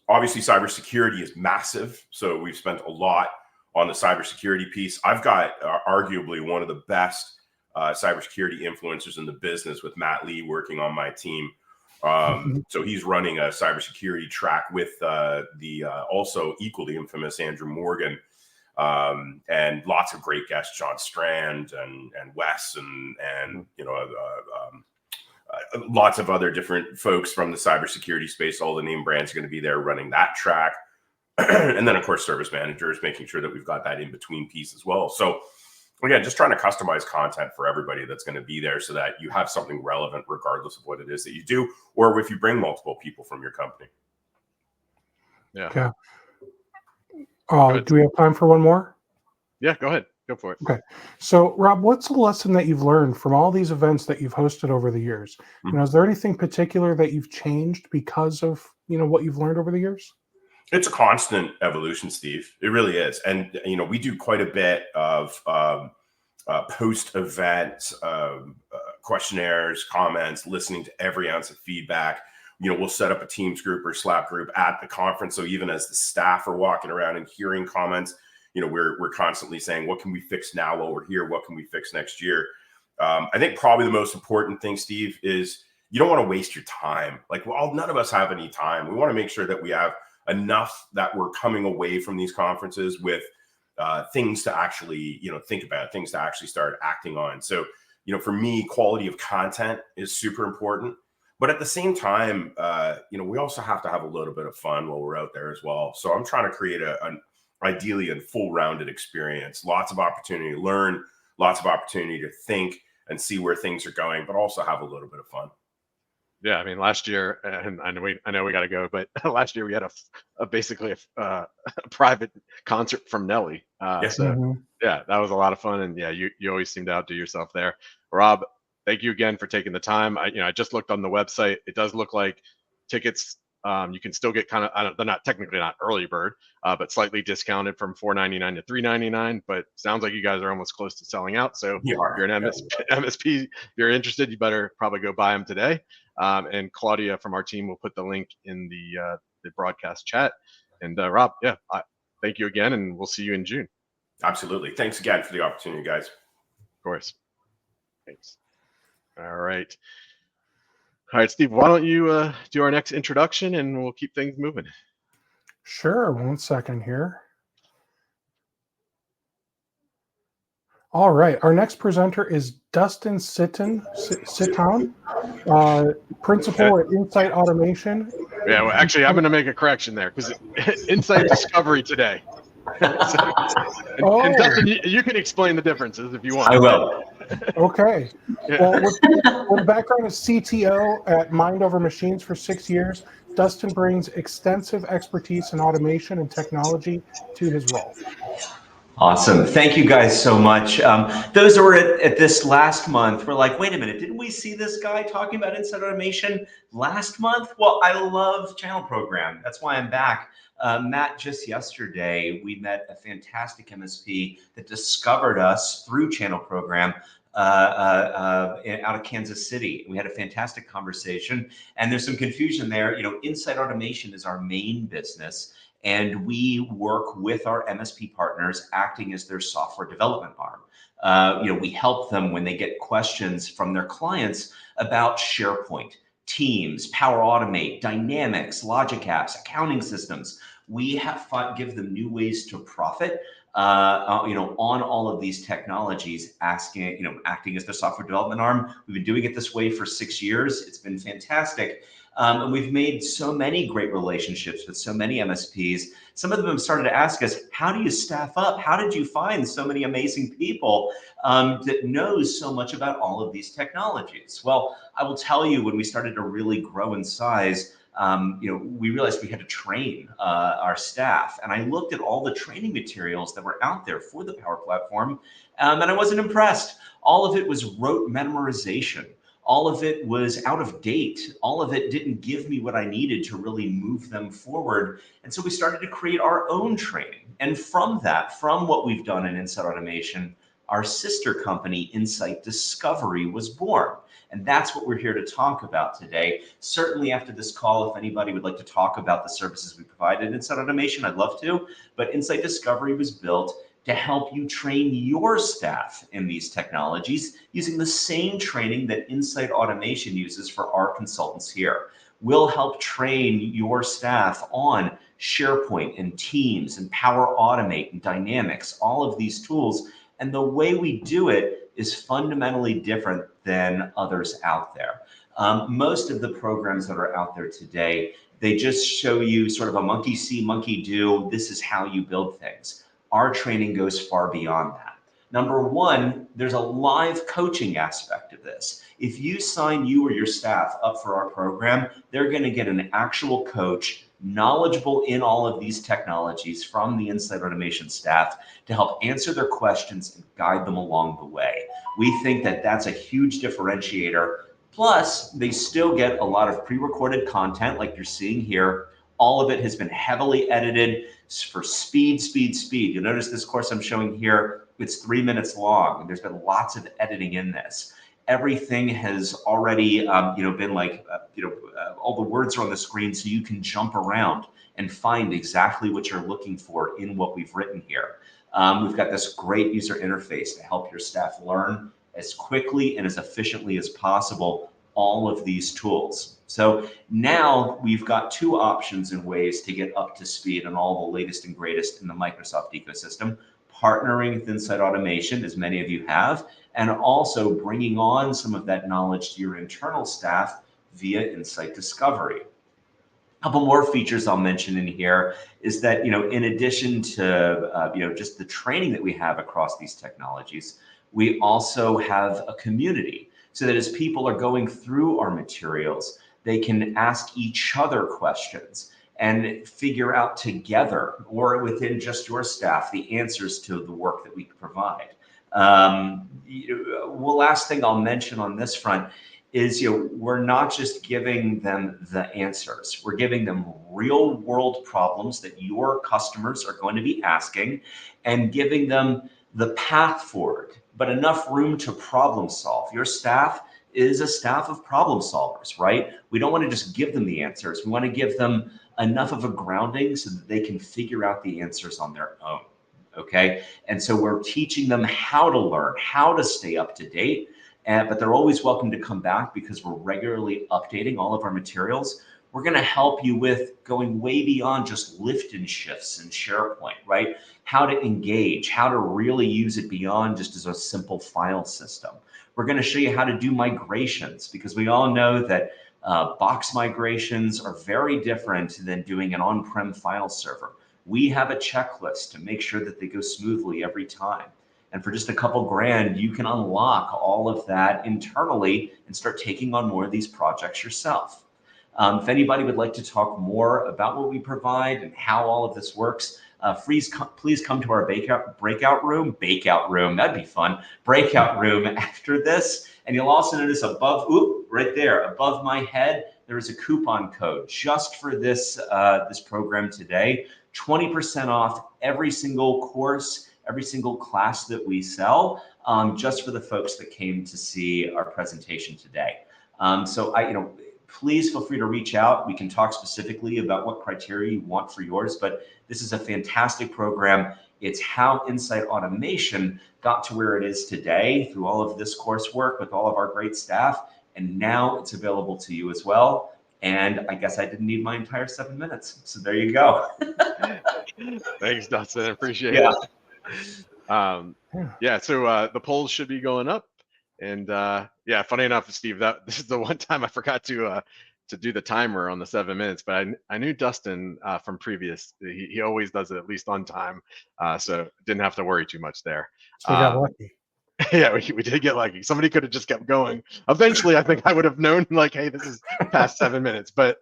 Obviously, cybersecurity is massive. So we've spent a lot on the cybersecurity piece. I've got arguably one of the best cybersecurity influencers in the business, with Matt Lee working on my team. So he's running a cybersecurity track with the also equally infamous Andrew Morgan, and lots of great guests, John Strand and Wes and lots of other different folks from the cybersecurity space. All the name brands are going to be there running that track. And then, of course, service managers, making sure that we've got that in between piece as well. So again, just trying to customize content for everybody that's going to be there, so that you have something relevant regardless of what it is that you do, or if you bring multiple people from your company. Yeah. Do we have time for one more? Yeah, go ahead. Go for it. Okay. So, Rob, what's the lesson that you've learned from all these events that you've hosted over the years? Is there anything particular that you've changed because of, what you've learned over the years? It's a constant evolution, Steve. It really is. And, we do quite a bit of post-event questionnaires, comments, listening to every ounce of feedback. We'll set up a Teams group or Slack group at the conference. So even as the staff are walking around and hearing comments, we're constantly saying, what can we fix now while we're here? What can we fix next year? I think probably the most important thing, Steve, is you don't want to waste your time. Like, well, none of us have any time. We want to make sure that we have enough that we're coming away from these conferences with things to actually, think about, things to actually start acting on. So, for me, quality of content is super important. But at the same time, we also have to have a little bit of fun while we're out there as well. So I'm trying to create an ideally a full-rounded experience, lots of opportunity to learn, lots of opportunity to think and see where things are going, but also have a little bit of fun. Yeah, I mean, last year, and I know we got to go, but last year we had basically a private concert from Nelly. So yeah, that was a lot of fun, and yeah, you always seem to outdo yourself there. Rob, thank you again for taking the time. I just looked on the website. It does look like tickets, you can still get they're not technically not early bird, but slightly discounted from $4.99 to $3.99. But sounds like you guys are almost close to selling out. So if you're an MSP, if you're interested, you better probably go buy them today. And Claudia from our team will put the link in the broadcast chat. And Rob, thank you again, and we'll see you in June. Absolutely. Thanks again for the opportunity, guys. Of course. Thanks. All right. All right, Steve, why don't you do our next introduction, and we'll keep things moving. Sure. 1 second here. All right. Our next presenter is Dustin Sitton, principal at Insight Automation. Yeah, well, actually, I'm going to make a correction there, because Insight Discovery today. And Dustin, you can explain the differences if you want. I will. Okay. Well, with background as CTO at Mind Over Machines for 6 years, Dustin brings extensive expertise in automation and technology to his role. Awesome. Thank you guys so much. Those who were at this last month were like, wait a minute, didn't we see this guy talking about Insight Automation last month? Well, I love Channel Program. That's why I'm back. Matt, just yesterday, we met a fantastic MSP that discovered us through Channel Program out of Kansas City. We had a fantastic conversation, and there's some confusion there. You know, Insight Automation is our main business, and we work with our MSP partners acting as their software development arm. You know, we help them when they get questions from their clients about SharePoint, Teams, Power Automate, Dynamics, Logic Apps, accounting systems. We give them new ways to profit, you know, on all of these technologies, acting as their software development arm. We've been doing it this way for 6 years. It's been fantastic. And we've made so many great relationships with so many MSPs. Some of them have started to ask us, how do you staff up? How did you find so many amazing people that knows so much about all of these technologies? Well, I will tell you, when we started to really grow in size, you know, we realized we had to train our staff. And I looked at all the training materials that were out there for the Power Platform, and I wasn't impressed. All of it was rote memorization. All of it was out of date. All of it didn't give me what I needed to really move them forward. And so we started to create our own training. And from that, from what we've done in Insight Automation, our sister company, Insight Discovery, was born. And that's what we're here to talk about today. Certainly after this call, if anybody would like to talk about the services we provide in Insight Automation, I'd love to. But Insight Discovery was built to help you train your staff in these technologies using the same training that Insight Automation uses for our consultants here. We'll help train your staff on SharePoint and Teams and Power Automate and Dynamics, all of these tools. And the way we do it is fundamentally different than others out there. Most of the programs that are out there today, they just show you sort of a monkey see, monkey do. This is how you build things. Our training goes far beyond that. Number one, there's a live coaching aspect of this. If you sign you or your staff up for our program, they're going to get an actual coach knowledgeable in all of these technologies from the Insight Automation staff to help answer their questions and guide them along the way. We think that that's a huge differentiator. Plus, they still get a lot of pre-recorded content like you're seeing here. All of it has been heavily edited for speed. You'll notice this course I'm showing here, it's 3 minutes long, and there's been lots of editing in this. Everything has already, been like, all the words are on the screen, so you can jump around and find exactly what you're looking for in what we've written here. We've got this great user interface to help your staff learn as quickly and as efficiently as possible all of these tools. So now we've got two options and ways to get up to speed on all the latest and greatest in the Microsoft ecosystem: partnering with Insight Automation, as many of you have, and also bringing on some of that knowledge to your internal staff via Insight Discovery. A couple more features I'll mention in here is that, in addition to, just the training that we have across these technologies, we also have a community, so that as people are going through our materials, they can ask each other questions and figure out together, or within just your staff, the answers to the work that we provide. Last thing I'll mention on this front is, we're not just giving them the answers. We're giving them real world problems that your customers are going to be asking, and giving them the path forward, but enough room to problem solve. Your staff is a staff of problem solvers, right? We don't want to just give them the answers. We want to give them enough of a grounding so that they can figure out the answers on their own, okay? And so we're teaching them how to learn, how to stay up to date, but they're always welcome to come back because we're regularly updating all of our materials. We're going to help you with going way beyond just lift and shifts in SharePoint, right? How to engage, how to really use it beyond just as a simple file system. We're going to show you how to do migrations, because we all know that box migrations are very different than doing an on-prem file server. We have a checklist to make sure that they go smoothly every time. And for just a couple grand, you can unlock all of that internally and start taking on more of these projects yourself. If anybody would like to talk more about what we provide and how all of this works, please come to our breakout room. That'd be fun. Breakout room after this. And you'll also notice right there above my head, there is a coupon code just for this program today. 20% off every single course, every single class that we sell, just for the folks that came to see our presentation today. Please feel free to reach out. We can talk specifically about what criteria you want for yours, but this is a fantastic program. It's how Insight Automation got to where it is today through all of this coursework with all of our great staff, and now it's available to you as well. And I guess I didn't need my entire 7 minutes. So there you go. Thanks, Dustin. I appreciate it. So the polls should be going up. And funny enough, Steve, this is the one time I forgot to do the timer on the 7 minutes, but I knew Dustin from previous. He always does it at least on time, so didn't have to worry too much there. So we got lucky. Yeah, we did get lucky. Somebody could have just kept going. Eventually, I think I would have known, like, hey, this is past 7 minutes. But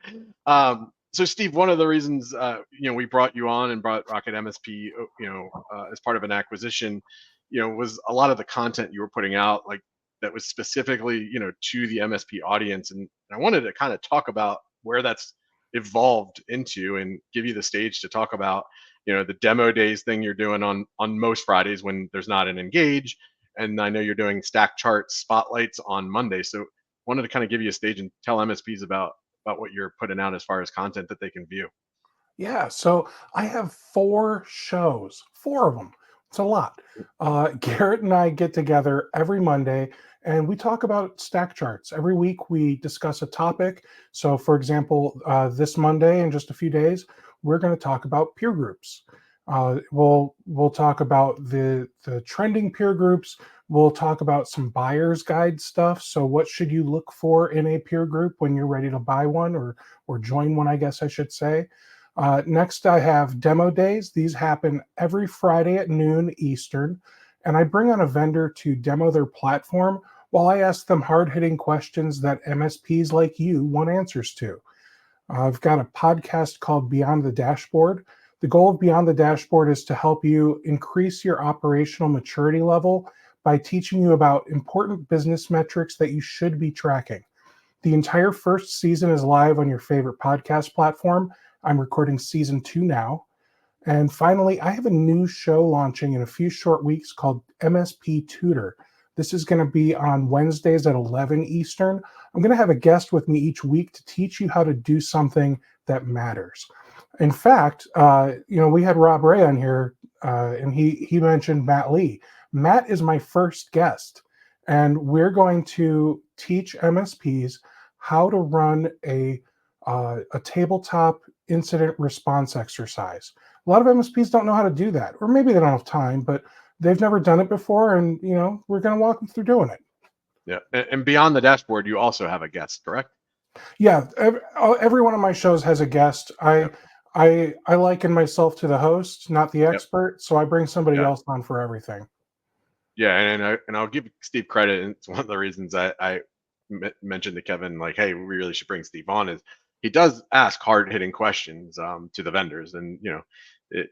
so, Steve, one of the reasons we brought you on and brought Rocket MSP, as part of an acquisition, was a lot of the content you were putting out, like, that was specifically, to the MSP audience. And I wanted to kind of talk about where that's evolved into and give you the stage to talk about, the demo days thing you're doing on most Fridays when there's not an Engage. And I know you're doing stack charts, spotlights on Monday. So wanted to kind of give you a stage and tell MSPs about what you're putting out as far as content that they can view. Yeah, so I have 4 shows, 4 of them. It's a lot. Garrett and I get together every Monday and we talk about stack charts. Every week we discuss a topic. So for example, this Monday in just a few days, we're going to talk about peer groups. We'll talk about the trending peer groups. We'll talk about some buyer's guide stuff. So what should you look for in a peer group when you're ready to buy one or join one, I guess I should say. Next, I have demo days. These happen every Friday at noon Eastern, and I bring on a vendor to demo their platform while I ask them hard-hitting questions that MSPs like you want answers to. I've got a podcast called Beyond the Dashboard. The goal of Beyond the Dashboard is to help you increase your operational maturity level by teaching you about important business metrics that you should be tracking. The entire first season is live on your favorite podcast platform. I'm recording season 2 now. And finally, I have a new show launching in a few short weeks called MSP Tutor. This is going to be on Wednesdays at 11 Eastern. I'm going to have a guest with me each week to teach you how to do something that matters. In fact, we had Rob Ray on here, and he mentioned Matt Lee. Matt is my first guest, and we're going to teach MSPs how to run a tabletop incident response exercise. A lot of MSPs don't know how to do that, or maybe they don't have time, but they've never done it before, and we're going to walk them through doing it. Yeah, and Beyond the Dashboard, you also have a guest, correct? Yeah, every one of my shows has a guest. I liken myself to the host, not the expert, so I bring somebody else on for everything. Yeah, and I'll give Steve credit, and it's one of the reasons I mentioned to Kevin, like, hey, we really should bring Steve on, is he does ask hard-hitting questions to the vendors, and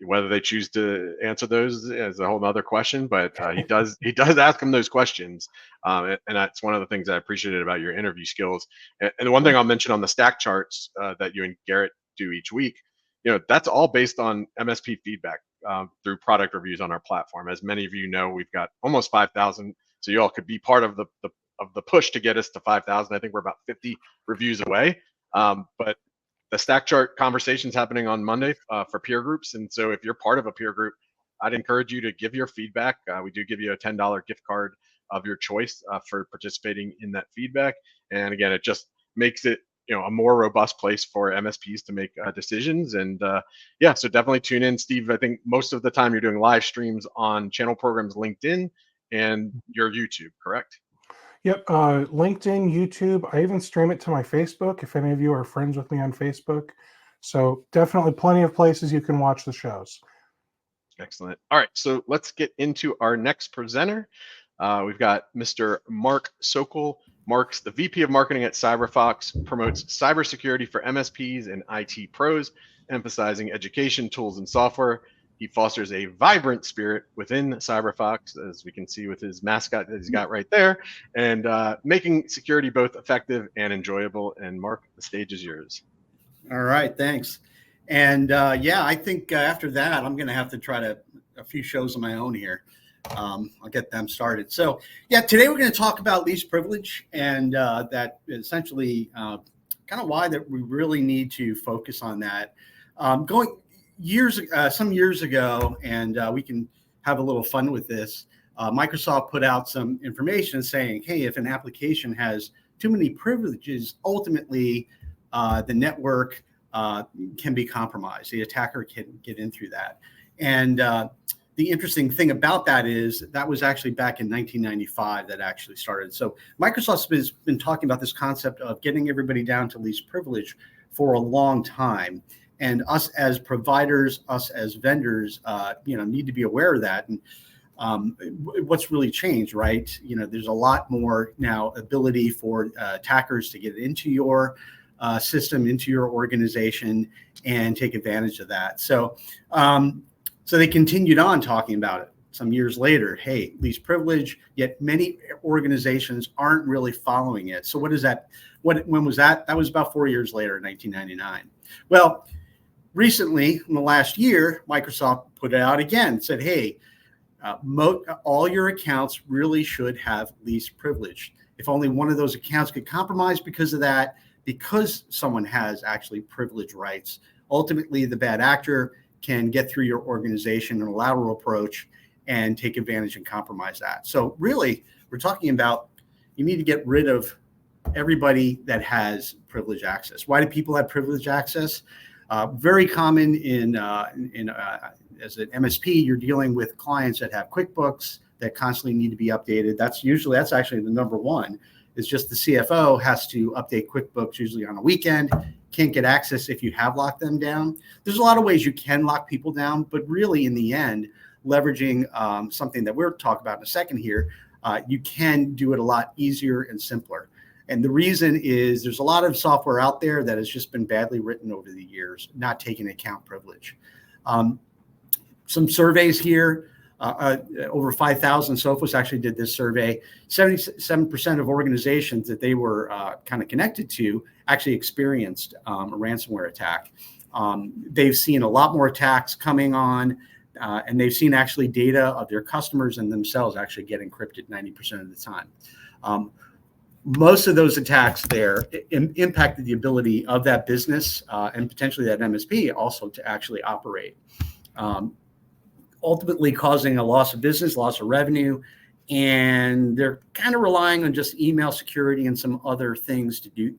whether they choose to answer those is a whole other question, but he does ask them those questions, and that's one of the things I appreciated about your interview skills. And the one thing I'll mention on the stack charts that you and Garrett do each week, that's all based on MSP feedback through product reviews on our platform. As many of you know, we've got almost 5,000, so you all could be part of the push to get us to 5,000. I think we're about 50 reviews away. But the stack chart conversation's happening on Monday for peer groups. And so if you're part of a peer group, I'd encourage you to give your feedback. We do give you a $10 gift card of your choice for participating in that feedback. And again, it just makes it a more robust place for MSPs to make decisions. And so definitely tune in, Steve. I think most of the time you're doing live streams on Channel Programs LinkedIn and your YouTube, correct? Yep, LinkedIn, YouTube. I even stream it to my Facebook if any of you are friends with me on Facebook. So definitely plenty of places you can watch the shows. Excellent. All right, so let's get into our next presenter. We've got Mr. Mark Sokol, Mark's the VP of Marketing at CyberFox, promotes cybersecurity for MSPs and IT pros, emphasizing education, tools, and software. He fosters a vibrant spirit within CyberFox, as we can see with his mascot that he's got right there, and making security both effective and enjoyable. And Mark, the stage is yours. All right, thanks. And yeah, I think after that, I'm going to have to try a few shows of my own here. I'll get them started. So yeah, today we're going to talk about least privilege, and that essentially kind of why that we really need to focus on that. Going some years ago, and we can have a little fun with this. Microsoft put out some information saying, hey, if an application has too many privileges, ultimately the network can be compromised. The attacker can get in through that. And the interesting thing about that is that was actually back in 1995 that actually started. So Microsoft's been talking about this concept of getting everybody down to least privilege for a long time. And us as providers, us as vendors, need to be aware of that. And what's really changed, right? There's a lot more now ability for attackers to get into your system, into your organization, and take advantage of that. So they continued on talking about it some years later. Hey, least privilege, yet many organizations aren't really following it. So what is that? When was that? That was about 4 years later, 1999. Well, recently, in the last year, Microsoft put it out again, said, hey, all your accounts really should have least privilege. If only one of those accounts get compromised because of that, because someone has actually privilege rights, ultimately the bad actor can get through your organization in a lateral approach and take advantage and compromise that. So really, we're talking about you need to get rid of everybody that has privilege access. Why do people have privilege access? Very common as an MSP, you're dealing with clients that have QuickBooks that constantly need to be updated. That's actually the number one. It's just the CFO has to update QuickBooks usually on a weekend. Can't get access if you have locked them down. There's a lot of ways you can lock people down, but really in the end, leveraging something that we'll talk about in a second here, you can do it a lot easier and simpler. And the reason is there's a lot of software out there that has just been badly written over the years, not taking account privilege. Some surveys here, over 5,000. Sophos actually did this survey. 77% of organizations that they were kind of connected to actually experienced a ransomware attack. They've seen a lot more attacks coming on, and they've seen actually data of their customers and themselves actually get encrypted 90% of the time. Most of those attacks there impacted the ability of that business and potentially that MSP also to actually operate, ultimately causing a loss of business, loss of revenue, and they're kind of relying on just email security and some other things to do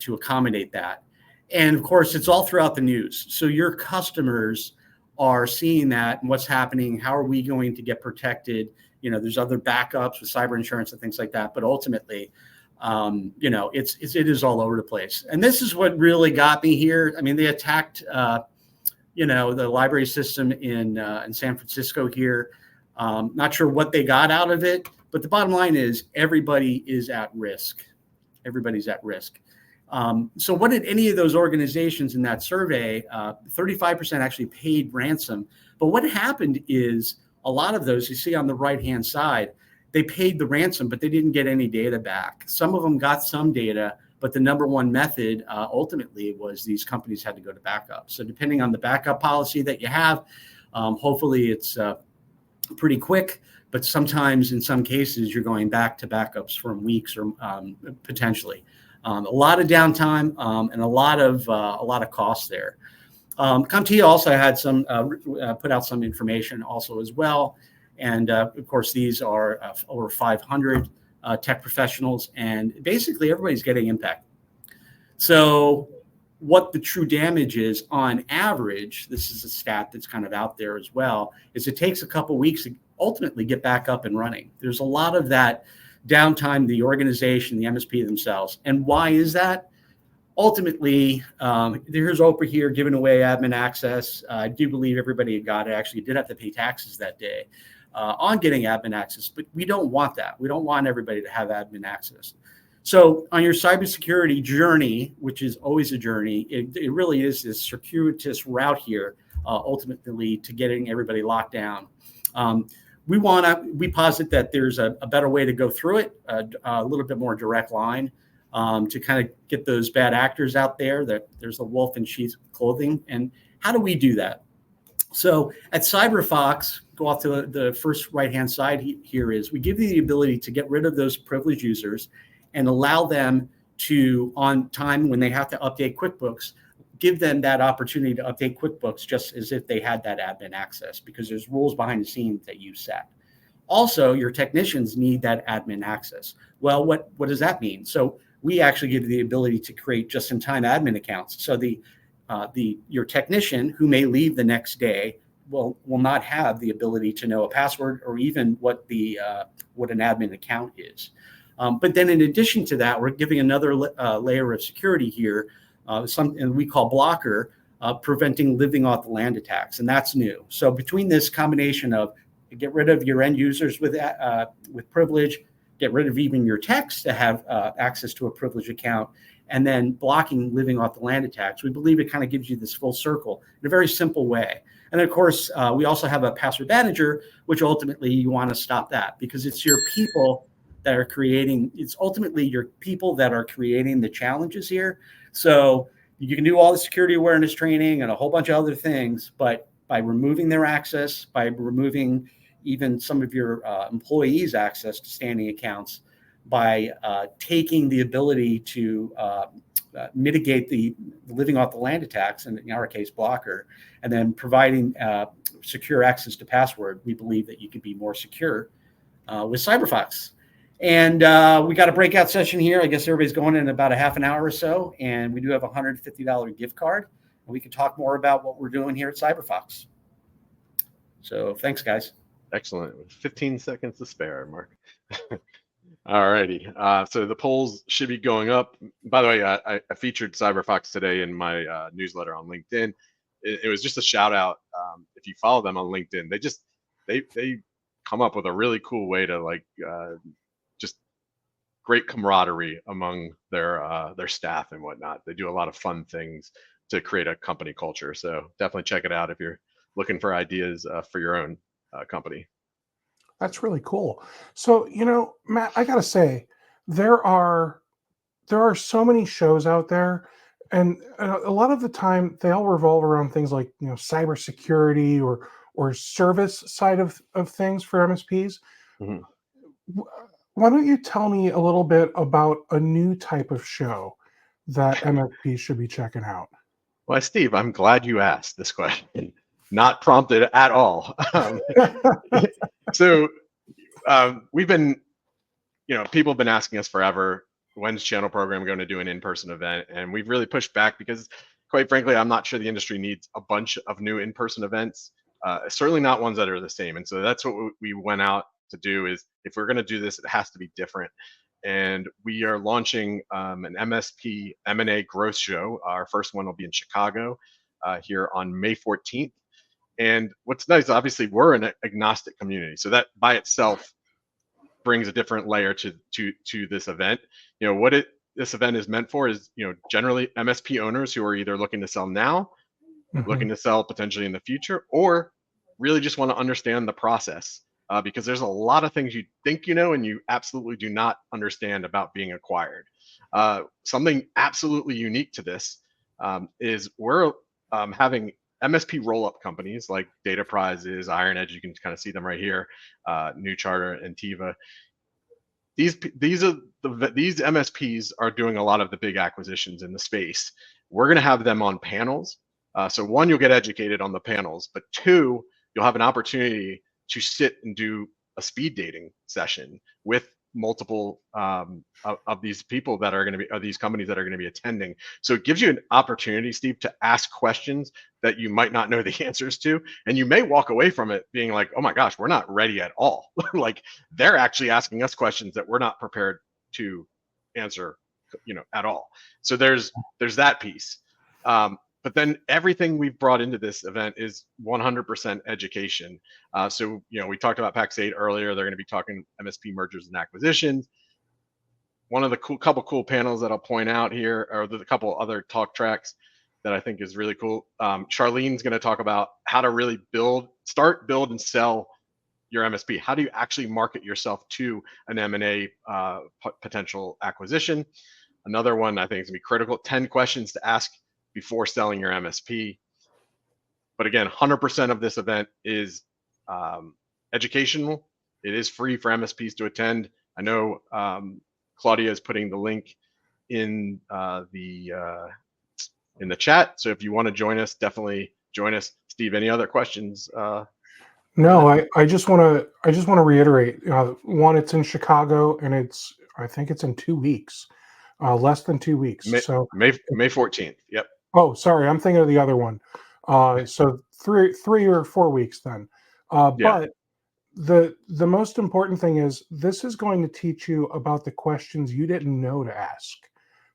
to accommodate that. And of course, it's all throughout the news. So your customers are seeing that and what's happening. How are we going to get protected? There's other backups with cyber insurance and things like that. But ultimately, it is all over the place. And this is what really got me here. I mean, they attacked, the library system in San Francisco here. Not sure what they got out of it, but the bottom line is everybody is at risk. Everybody's at risk. So what did any of those organizations in that survey, 35% actually paid ransom. But what happened is a lot of those you see on the right-hand side, they paid the ransom, but they didn't get any data back. Some of them got some data, but the number one method ultimately was these companies had to go to backup. So depending on the backup policy that you have, hopefully it's pretty quick, but sometimes in some cases you're going back to backups from weeks or potentially. A lot of downtime and a lot of costs there. CompTIA also had some put out some information also as well, and of course these are over 500 tech professionals, and basically everybody's getting impacted. So what the true damage is on average, this is a stat that's kind of out there as well, is it takes a couple weeks to ultimately get back up and running. There's a lot of that downtime, the organization, the MSP themselves. And why is that? Ultimately, here's Oprah here giving away admin access. I do believe everybody got it. Actually did have to pay taxes that day. on getting admin access, but we don't want that. We don't want everybody to have admin access. So on your cybersecurity journey, which is always a journey, it really is this circuitous route here, ultimately to getting everybody locked down. We posit that there's a better way to go through it, a little bit more direct line, to kind of get those bad actors out there, that there's a wolf in sheep's clothing. And how do we do that? So at CyberFox, go off to the first right-hand side here is we give you the ability to get rid of those privileged users and allow them to, on time when they have to update QuickBooks, give them that opportunity to update QuickBooks just as if they had that admin access, because there's rules behind the scenes that you set. Also, your technicians need that admin access. Well, what does that mean? So we actually give you the ability to create just-in-time admin accounts. So your technician who may leave the next day will not have the ability to know a password or even what an admin account is. But then in addition to that, we're giving another layer of security here, something we call blocker, preventing living off the land attacks, and that's new. So between this combination of get rid of your end users with privilege, get rid of even your techs to have access to a privileged account, and then blocking living off the land attacks, we believe it kind of gives you this full circle in a very simple way. And of course, we also have a password manager, which ultimately you want to stop that, because it's your people that are creating, it's ultimately your people that are creating the challenges here. So you can do all the security awareness training and a whole bunch of other things, but by removing their access, by removing even some of your employees' access to standing accounts, by taking the ability to mitigate the living off the land attacks, and in our case, blocker, and then providing secure access to password, we believe that you can be more secure with CyberFox. And we got a breakout session here. I guess everybody's going in about a half an hour or so, and we do have a $150 gift card. And we can talk more about what we're doing here at CyberFox. So thanks, guys. Excellent. 15 seconds to spare, Mark. All righty. So the polls should be going up. By the way, I featured CyberFox today in my newsletter on LinkedIn. It was just a shout out. If you follow them on LinkedIn, they come up with a really cool way to just great camaraderie among their staff and whatnot. They do a lot of fun things to create a company culture. So definitely check it out if you're looking for ideas for your own company. That's really cool. So, Matt, I gotta say, there are so many shows out there, and a lot of the time they all revolve around things like cybersecurity or service side of things for MSPs. Mm-hmm. Why don't you tell me a little bit about a new type of show that MSPs should be checking out? Well, Steve, I'm glad you asked this question. Not prompted at all. So we've been, people have been asking us forever, when's Channel Program going to do an in-person event? And we've really pushed back because, quite frankly, I'm not sure the industry needs a bunch of new in-person events, certainly not ones that are the same. And so that's what we went out to do, is if we're going to do this, it has to be different. And we are launching an MSP M&A growth show. Our first one will be in Chicago here on May 14th. And what's nice, obviously, we're an agnostic community, so that by itself brings a different layer to this event. This event is meant for is generally MSP owners who are either looking to sell now, looking to sell potentially in the future, or really just want to understand the process, because there's a lot of things you think and you absolutely do not understand about being acquired. Something absolutely unique to this is we're having MSP roll-up companies like Data Prizes, Iron Edge. You can kind of see them right here, New Charter and Tiva. These MSPs are doing a lot of the big acquisitions in the space. We're going to have them on panels. So one, you'll get educated on the panels, but two, you'll have an opportunity to sit and do a speed dating session with multiple of these people that are going to be, of these companies that are going to be attending. So it gives you an opportunity, Steve, to ask questions that you might not know the answers to, and you may walk away from it being like, oh my gosh, we're not ready at all. Like they're actually asking us questions that we're not prepared to answer, at all. So there's that piece. But But then everything we've brought into this event is 100% education. So, we talked about PAX 8 earlier. They're going to be talking MSP mergers and acquisitions. One of the couple cool panels that I'll point out here are the couple other talk tracks that I think is really cool. Charlene's going to talk about how to really build, and sell your MSP. How do you actually market yourself to an M&A potential acquisition? Another one I think is going to be critical: 10 questions to ask before selling your MSP. But again, 100% of this event is educational. It is free for MSPs to attend. I know Claudia is putting the link in the chat. So if you want to join us, definitely join us. Steve, any other questions? No, I just want to reiterate. One, it's in Chicago, and I think it's in 2 weeks, less than 2 weeks. May 14th. Yep. Oh, sorry, I'm thinking of the other one. So 3 or 4 weeks then. But the most important thing is this is going to teach you about the questions you didn't know to ask.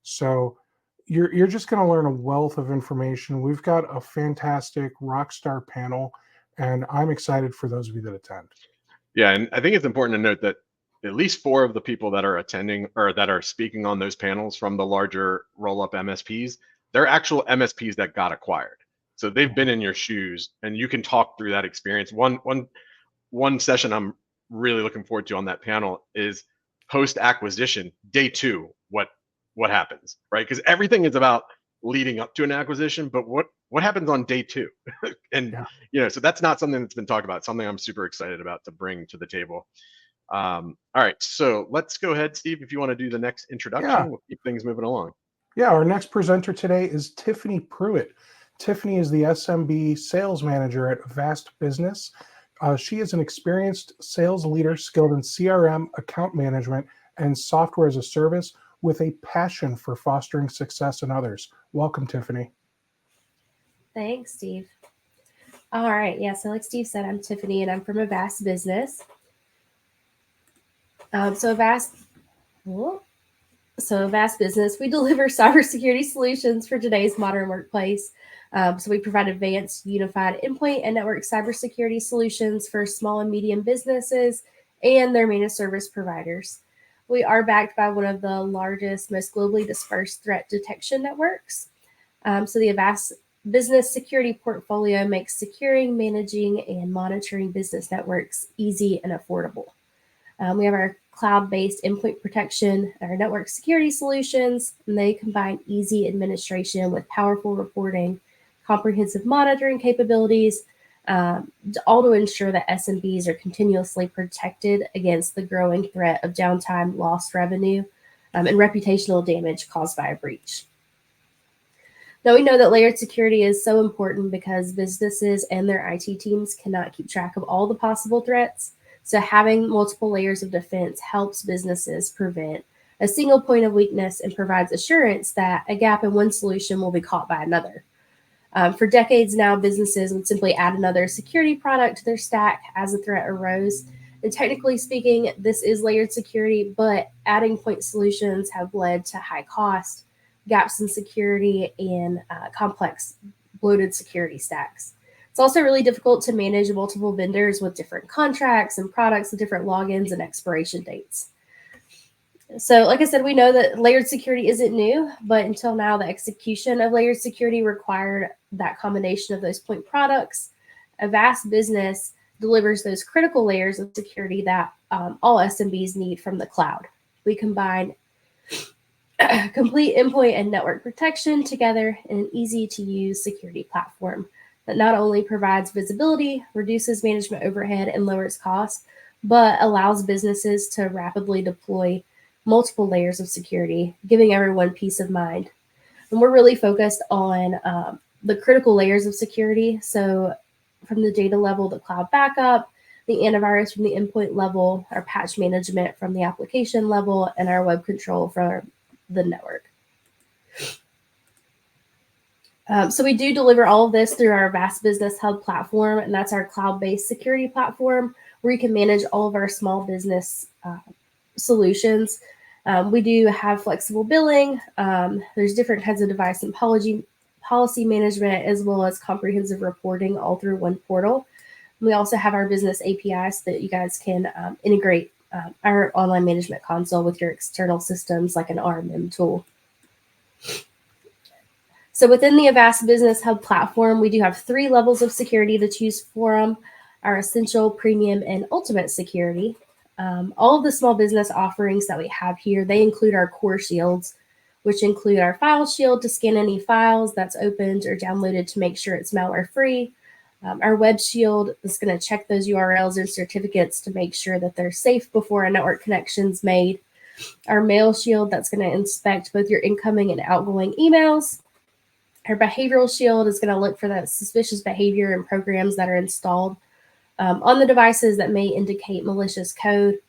So you're just going to learn a wealth of information. We've got a fantastic rock star panel, and I'm excited for those of you that attend. Yeah, and I think it's important to note that at least 4 of the people that are attending or that are speaking on those panels from the larger roll-up MSPs, they're actual MSPs that got acquired. So they've been in your shoes, and you can talk through that experience. One session I'm really looking forward to on that panel is post-acquisition, day 2, what happens, right? Because everything is about leading up to an acquisition, but what happens on day 2? And so that's not something that's been talked about. Something I'm super excited about to bring to the table. All right, so let's go ahead, Steve. If you want to do the next introduction, we'll keep things moving along. Yeah, our next presenter today is Tiffany Pruitt. Tiffany is the SMB sales manager at Vast Business. She is an experienced sales leader skilled in CRM, account management, and software as a service with a passion for fostering success in others. Welcome, Tiffany. Thanks, Steve. All right. Yeah. So like Steve said, I'm Tiffany, and I'm from a Vast Business. So Vast Business, we deliver cybersecurity solutions for today's modern workplace. So we provide advanced unified endpoint and network cybersecurity solutions for small and medium businesses and their managed service providers. We are backed by one of the largest, most globally dispersed threat detection networks. So the Vast Business security portfolio makes securing, managing, and monitoring business networks easy and affordable. We have our cloud-based endpoint protection, our network security solutions, and they combine easy administration with powerful reporting, comprehensive monitoring capabilities, all to ensure that SMBs are continuously protected against the growing threat of downtime, lost revenue, and reputational damage caused by a breach. Now, we know that layered security is so important because businesses and their IT teams cannot keep track of all the possible threats. So having multiple layers of defense helps businesses prevent a single point of weakness and provides assurance that a gap in one solution will be caught by another. For decades now, businesses would simply add another security product to their stack as a threat arose. And technically speaking, this is layered security, but adding point solutions have led to high cost, gaps in security, and complex bloated security stacks. It's also really difficult to manage multiple vendors with different contracts and products with different logins and expiration dates. So like I said, we know that layered security isn't new, but until now, the execution of layered security required that combination of those point products. A Vast Business delivers those critical layers of security that all SMBs need from the cloud. We combine complete endpoint and network protection together in an easy-to-use security platform that not only provides visibility, reduces management overhead, and lowers costs, but allows businesses to rapidly deploy multiple layers of security, giving everyone peace of mind. And we're really focused on the critical layers of security. So from the data level, the cloud backup, the antivirus from the endpoint level, our patch management from the application level, and our web control for the network. So we do deliver all of this through our Vast Business Hub platform, and that's our cloud-based security platform where you can manage all of our small business solutions. We do have flexible billing. There's different kinds of device and policy management, as well as comprehensive reporting all through one portal. We also have our business APIs so that you guys can integrate our online management console with your external systems like an RMM tool. So within the Avast Business Hub platform, we do have 3 levels of security to choose from: our Essential, Premium, and Ultimate Security. All of the small business offerings that we have here, they include our core shields, which include our file shield to scan any files that's opened or downloaded to make sure it's malware free. Our web shield is going to check those URLs and certificates to make sure that they're safe before a network connection's made. Our mail shield, that's going to inspect both your incoming and outgoing emails. Our behavioral shield is going to look for that suspicious behavior and programs that are installed on the devices that may indicate malicious code.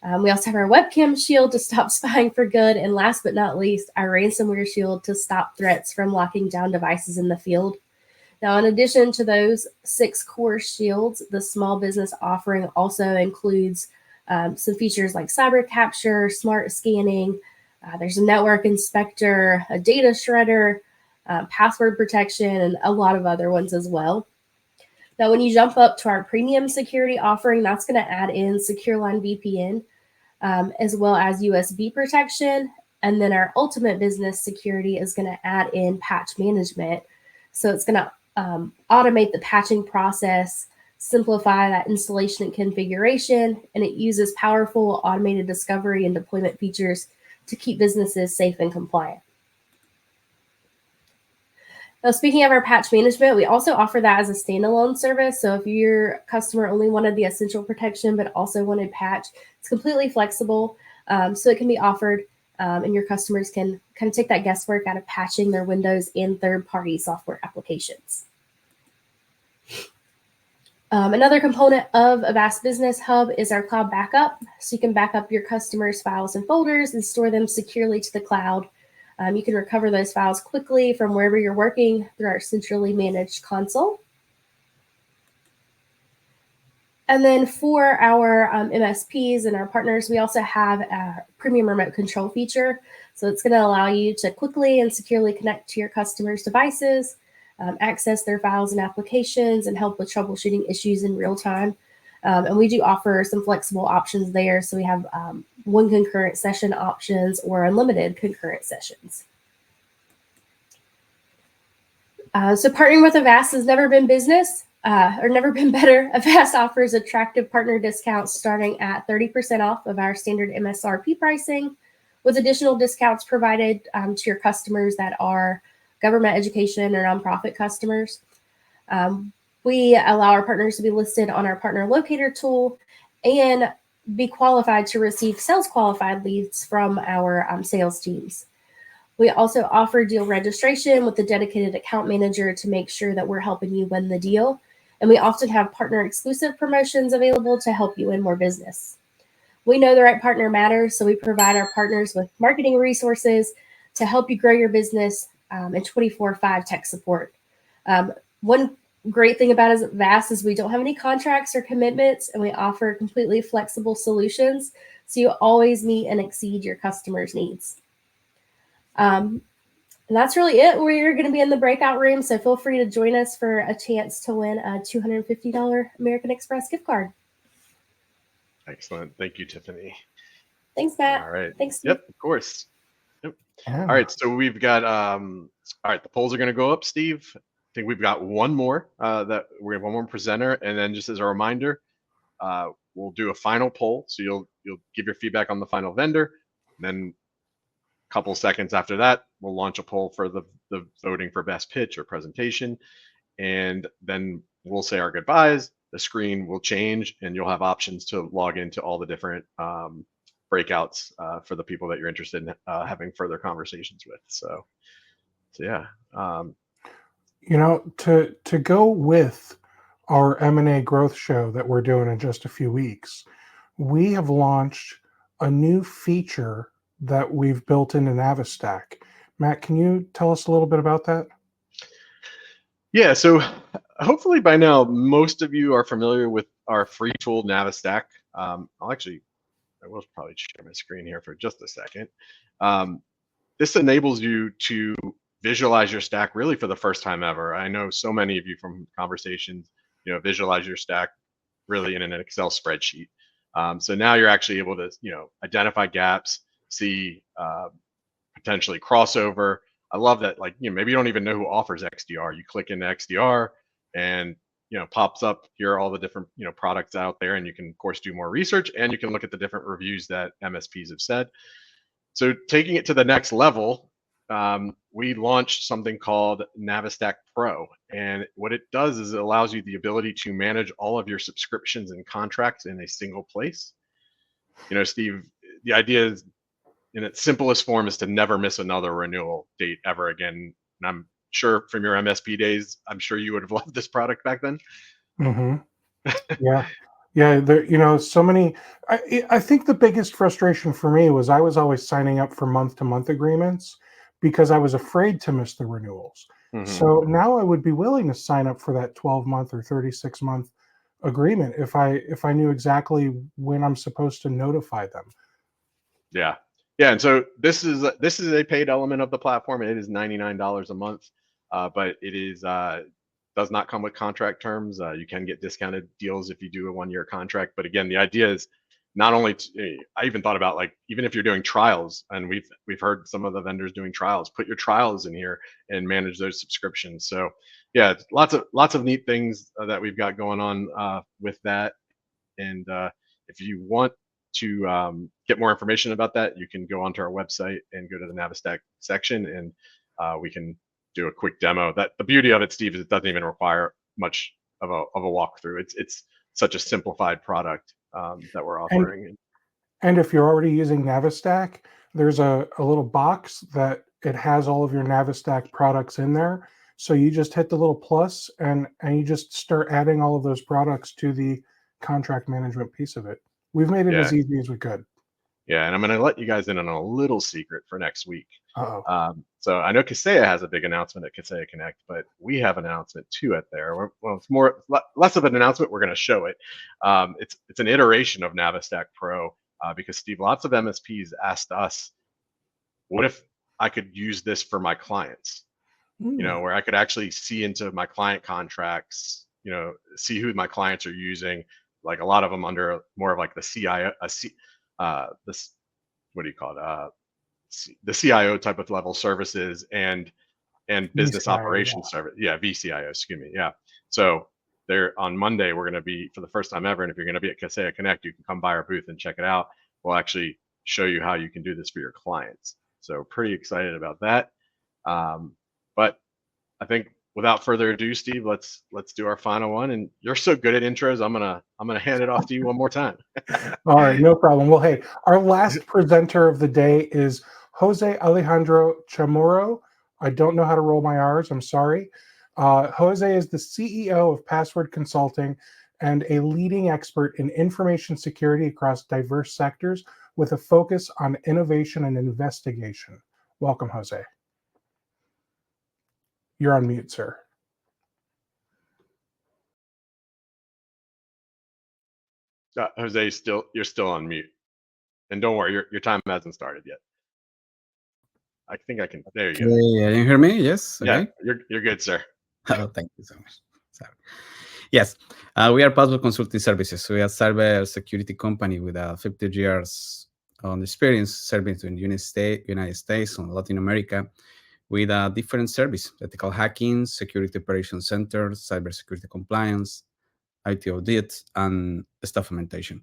We also have our webcam shield to stop spying for good. And last but not least, our ransomware shield to stop threats from locking down devices in the field. Now, in addition to those 6 core shields, the small business offering also includes some features like cyber capture, smart scanning. There's a network inspector, a data shredder, password protection, and a lot of other ones as well. Now, when you jump up to our premium security offering, that's going to add in Secure Line VPN, as well as USB protection. And then our ultimate business security is going to add in patch management. So it's going to automate the patching process, simplify that installation and configuration, and it uses powerful automated discovery and deployment features to keep businesses safe and compliant. Now, speaking of our patch management, we also offer that as a standalone service. So if your customer only wanted the essential protection, but also wanted patch, it's completely flexible. So it can be offered and your customers can kind of take that guesswork out of patching their Windows and third-party software applications. Another component of Avast Business Hub is our cloud backup. So you can back up your customers' files and folders and store them securely to the cloud. You can recover those files quickly from wherever you're working through our centrally managed console. And then for our MSPs and our partners, we also have a premium remote control feature. So it's going to allow you to quickly and securely connect to your customers' devices, access their files and applications, and help with troubleshooting issues in real time. And we do offer some flexible options there. So we have 1 concurrent session options or unlimited concurrent sessions. So partnering with Avast has never been business or never been better. Avast offers attractive partner discounts starting at 30% off of our standard MSRP pricing, with additional discounts provided to your customers that are government, education, or nonprofit customers. We allow our partners to be listed on our partner locator tool and be qualified to receive sales qualified leads from our sales teams. We also offer deal registration with a dedicated account manager to make sure that we're helping you win the deal. And we often have partner exclusive promotions available to help you win more business. We know the right partner matters, so we provide our partners with marketing resources to help you grow your business and 24/5 tech support. One great thing about Avast is we don't have any contracts or commitments, and we offer completely flexible solutions, so you always meet and exceed your customers' needs. And that's really it. We're going to be in the breakout room, so feel free to join us for a chance to win a $250 American Express gift card. Excellent. Thank you, Tiffany. Thanks, Matt. All right. Thanks. Yep, of course. Yep. Yeah. All right. So we've got, all right, the polls are going to go up, Steve. I think we've got one more we have one more presenter. And then just as a reminder, we'll do a final poll. So you'll give your feedback on the final vendor. Then a couple seconds after that, we'll launch a poll for the voting for best pitch or presentation. And then we'll say our goodbyes. The screen will change and you'll have options to log into all the different breakouts for the people that you're interested in having further conversations with. So yeah. You know, to go with our M&A growth show that we're doing in just a few weeks, we have launched a new feature that we've built into Navistack. Matt, can you tell us a little bit about that? Yeah, so hopefully by now, most of you are familiar with our free tool, Navistack. I will probably share my screen here for just a second. This enables you to visualize your stack really for the first time ever. I know so many of you from conversations, visualize your stack really in an Excel spreadsheet. So now you're actually able to, identify gaps, see potentially crossover. I love that. Like, maybe you don't even know who offers XDR. You click into XDR and, pops up here are all the different, products out there. And you can, of course, do more research and you can look at the different reviews that MSPs have said. So taking it to the next level, we launched something called Navistack Pro. And what it does is it allows you the ability to manage all of your subscriptions and contracts in a single place. Steve, the idea is in its simplest form is to never miss another renewal date ever again. And I'm sure from your MSP days, I'm sure you would have loved this product back then. Yeah. Yeah, there, so many. I think the biggest frustration for me was I was always signing up for month-to-month agreements because I was afraid to miss the renewals. So now I would be willing to sign up for that 12-month or 36-month agreement if I knew exactly when I'm supposed to notify them. Yeah. And so this is a paid element of the platform. It is $99 a month, but it is does not come with contract terms. You can get discounted deals if you do a 1-year contract. But again, the idea is not only I even thought about, like, even if you're doing trials, and we've heard some of the vendors doing trials, put your trials in here and manage those subscriptions. So yeah, lots of neat things that we've got going on with that. And if you want to get more information about that, you can go onto our website and go to the Navistack section, and we can do a quick demo. That the beauty of it, Steve, is it doesn't even require much of a walkthrough. It's such a simplified product that we're offering. And if you're already using Navistack, there's a little box that it has all of your Navistack products in there. So you just hit the little plus and you just start adding all of those products to the contract management piece of it. We've made it as easy as we could. Yeah, and I'm going to let you guys in on a little secret for next week. Uh-oh. So I know Kaseya has a big announcement at Kaseya Connect, but we have an announcement too at there. Well, it's less of an announcement. We're going to show it. It's an iteration of Navistack Pro because, Steve, lots of MSPs asked us, what if I could use this for my clients? Where I could actually see into my client contracts, see who my clients are using, like a lot of them under more of like the CIO, this, what do you call it? The CIO type of level services and business VCIO, operations service. Yeah, VCIO, excuse me. Yeah. So there on Monday, we're going to be for the first time ever. And if you're going to be at Kaseya Connect, you can come by our booth and check it out. We'll actually show you how you can do this for your clients. So pretty excited about that. But I think without further ado, Steve, let's do our final one. And you're so good at intros, I'm gonna hand it off to you one more time. All right, no problem. Well, hey, our last presenter of the day is Jose Alejandro Chamorro. I don't know how to roll my R's. I'm sorry. Jose is the CEO of Password Consulting and a leading expert in information security across diverse sectors with a focus on innovation and investigation. Welcome, Jose. You're on mute, sir. Jose, you're still on mute. And don't worry, your time hasn't started yet. I think I can. There you go. Can you hear me? Yes. Yeah, Okay. you're good, sir. Oh, thank you so much. Sorry. Yes, we are Password Consulting Services. We are a cyber security company with 50 years on experience serving to the United States and Latin America with different services: ethical hacking, security operations center, cybersecurity compliance, IT audit, and staff augmentation.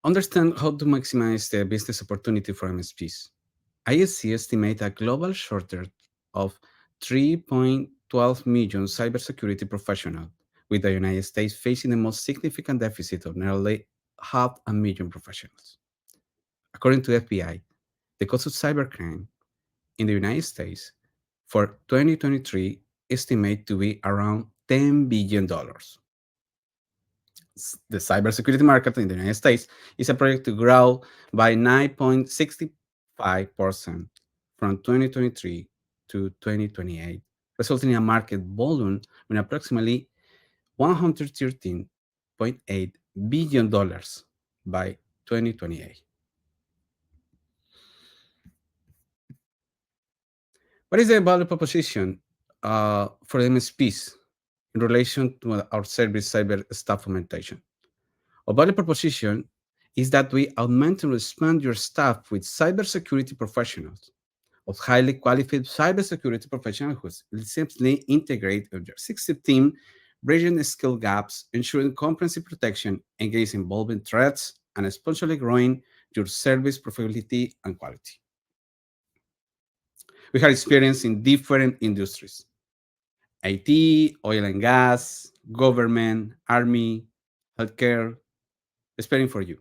Understand how to maximize the business opportunity for MSPs. ISC estimate a global shortage of 3.12 million cybersecurity professionals, with the United States facing the most significant deficit of nearly 500,000 professionals. According to FBI, the cost of cybercrime in the United States for 2023 estimated to be around $10 billion. The cybersecurity market in the United States is projected to grow by 9.65% from 2023 to 2028, resulting in a market volume of approximately $113.8 billion by 2028. What is the value proposition for MSPs in relation to our service cyber staff augmentation? Our value proposition is that we augment and expand your staff with cybersecurity professionals, of highly qualified cybersecurity professionals who simply integrate with your 60 team, bridging the skill gaps, ensuring comprehensive protection, engage involving threats, and exponentially growing your service profitability and quality. We have experience in different industries: IT, oil and gas, government, army, healthcare, experience for you.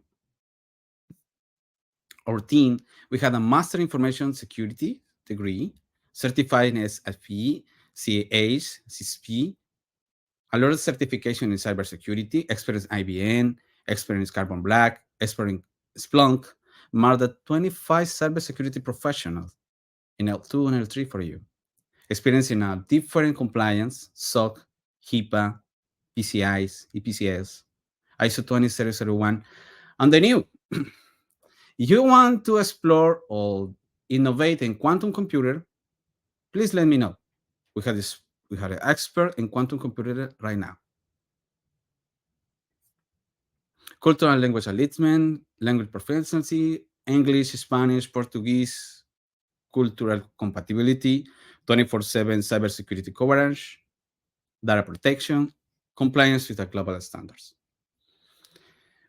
Our team, we had a Master Information Security degree, certified in SFE, CAH, CSP, a lot of certification in cybersecurity, experience IBM, experience Carbon Black, experience Splunk, more than 25 cybersecurity professionals in L2 and L3 for you. Experience in a different compliance, SOC, HIPAA, PCIs, EPCS, ISO 20001, and the new. You want to explore or innovate in quantum computer, please let me know. We have an expert in quantum computer right now. Cultural language alignment, language proficiency, English, Spanish, Portuguese, cultural compatibility, 24/7 cybersecurity coverage, data protection, compliance with the global standards.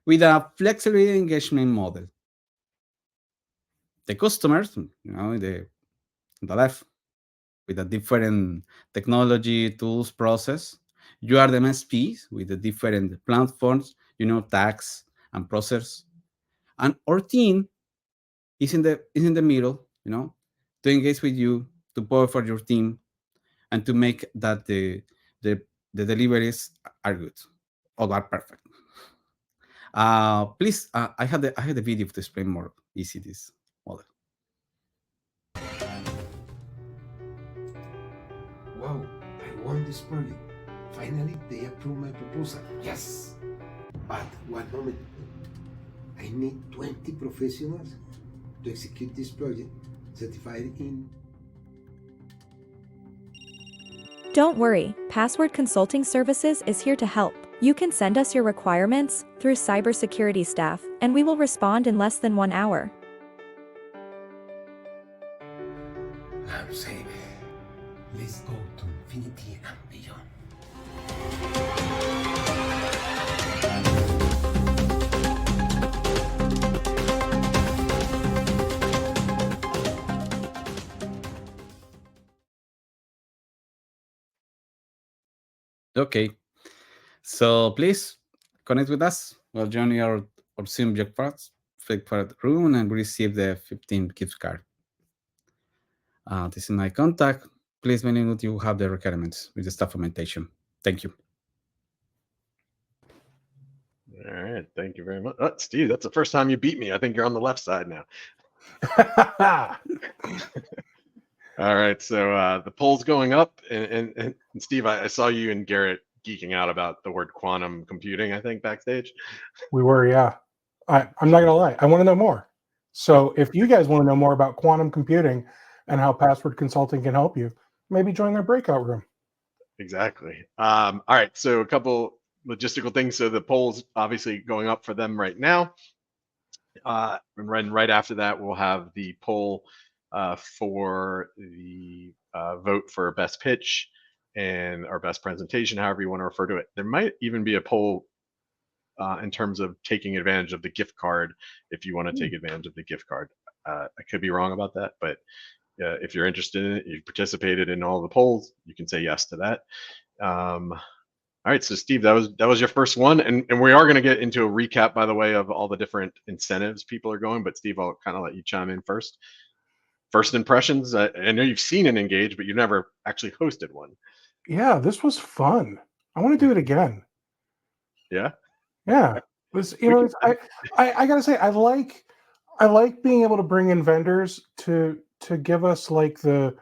With a flexible engagement model, the customers, on the left, with a different technology, tools, process. You are the MSPs with the different platforms, tags and process. And our team is in the middle, to engage with you, to power for your team, and to make that the deliveries are good or are perfect. Please, I have the video to explain more easy this model. Wow, I won this project. Finally, they approved my proposal. Yes! But one moment. I need 20 professionals to execute this project, certified in... Don't worry, Password Consulting Services is here to help. You can send us your requirements through cybersecurity staff, and we will respond in less than 1 hour. I'm safe. Let's go to infinity and beyond. Okay, so please connect with us. We'll join our Zoom breakfast room and receive the 15 gift card. This is my contact. Please, when you have the requirements with the staff augmentation. Thank you. All right, thank you very much. Steve, that's the first time you beat me. I think you're on the left side now. All right, so the poll's going up, and Steve, I saw you and Garrett geeking out about the word quantum computing, I think, backstage. We were, yeah. I'm not gonna lie, I want to know more. So if you guys want to know more about quantum computing and how Password Consulting can help you, maybe join their breakout room. Exactly. All right, so a couple logistical things. So the poll's obviously going up for them right now. And right after that, we'll have the poll for the vote for best pitch and our best presentation, however you want to refer to it. There might even be a poll in terms of taking advantage of the gift card if you want to take advantage of the gift card. I could be wrong about that, but if you're interested in it, you've participated in all the polls, you can say yes to that. All right, so Steve, that was your first one, and we are going to get into a recap, by the way, of all the different incentives people are going. But Steve, I'll kind of let you chime in first. First impressions. I know you've seen an Engage, but you've never actually hosted one. Yeah, this was fun. I want to do it again. Yeah. Yeah. I gotta say, I like being able to bring in vendors to give us like the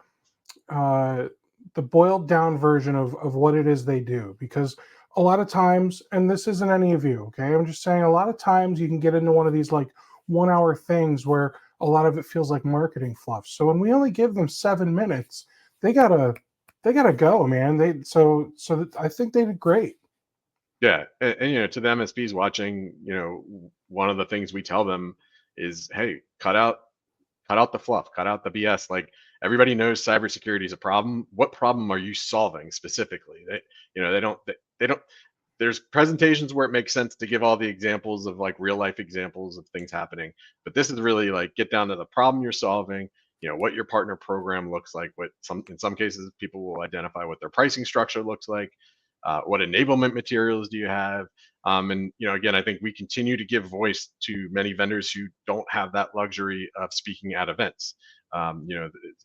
boiled down version of what it is they do, because a lot of times, and this isn't any of you, okay, I'm just saying, a lot of times you can get into one of these like 1 hour things where a lot of it feels like marketing fluff. So when we only give them 7 minutes, they gotta go, man. I think they did great. Yeah, and to the MSPs watching, one of the things we tell them is, hey, cut out the fluff, cut out the BS. Like, everybody knows cybersecurity is a problem. What problem are you solving specifically? They don't. There's presentations where it makes sense to give all the examples of like real life examples of things happening, but this is really like get down to the problem you're solving. What your partner program looks like. In some cases, people will identify what their pricing structure looks like. What enablement materials do you have? And again, I think we continue to give voice to many vendors who don't have that luxury of speaking at events.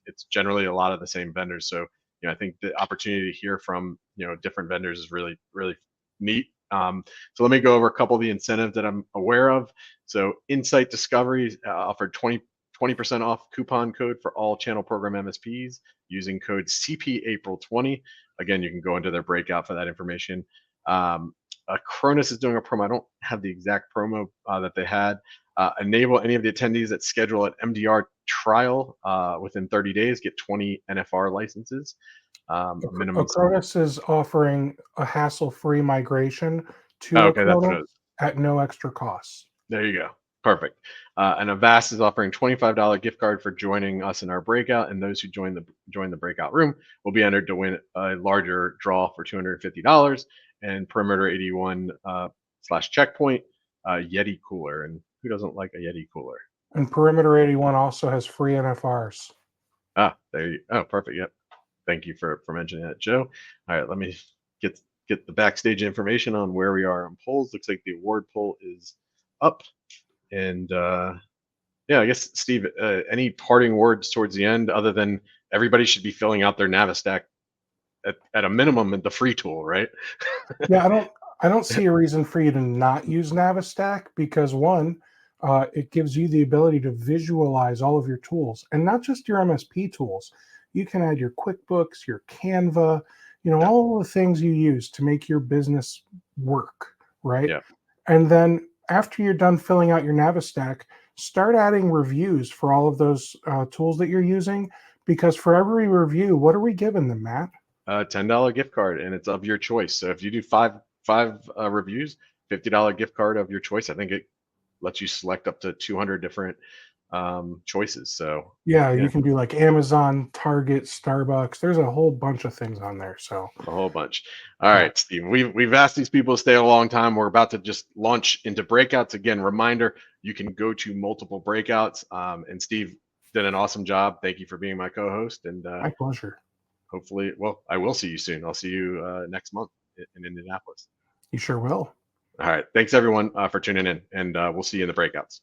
It's generally a lot of the same vendors. So I think the opportunity to hear from different vendors is really, really neat. So let me go over a couple of the incentives that I'm aware of. So Insight Discovery offered 20% off coupon code for all channel program MSPs using code CPApril20. Again, you can go into their breakout for that information. Cronus is doing a promo. I don't have the exact promo that they had. Enable any of the attendees that schedule an MDR trial within 30 days, get 20 NFR licenses. Acronis is offering a hassle-free migration to Acronis at no extra cost. There you go. Perfect. And Avast is offering $25 gift card for joining us in our breakout, and those who join the breakout room will be entered to win a larger draw for $250. And Perimeter 81 / Checkpoint Yeti cooler. And who doesn't like a Yeti cooler? And Perimeter 81 also has free NFRs. There you. Oh, perfect. Yep. Thank you for mentioning that, Joe. All right, let me get the backstage information on where we are on polls. Looks like the award poll is up. And I guess, Steve, any parting words towards the end other than everybody should be filling out their Navistack at a minimum at the free tool, right? Yeah, I don't see a reason for you to not use Navistack because one, it gives you the ability to visualize all of your tools and not just your MSP tools. You can add your QuickBooks, your Canva, all the things you use to make your business work, right? Yeah. And then after you're done filling out your Navistack, start adding reviews for all of those tools that you're using, because for every review, what are we giving them, Matt? $10 gift card, and it's of your choice. So if you do five reviews, $50 gift card of your choice. I think it lets you select up to 200 different choices. So yeah, you can do like Amazon, Target, Starbucks. There's a whole bunch of things on there. So a whole bunch. All right, Steve, we've asked these people to stay a long time. We're about to just launch into breakouts. Again, reminder, you can go to multiple breakouts. And Steve did an awesome job. Thank you for being my co-host. And my pleasure. Hopefully, I will see you soon. I'll see you next month in Indianapolis. You sure will. All right. Thanks, everyone, for tuning in, and we'll see you in the breakouts.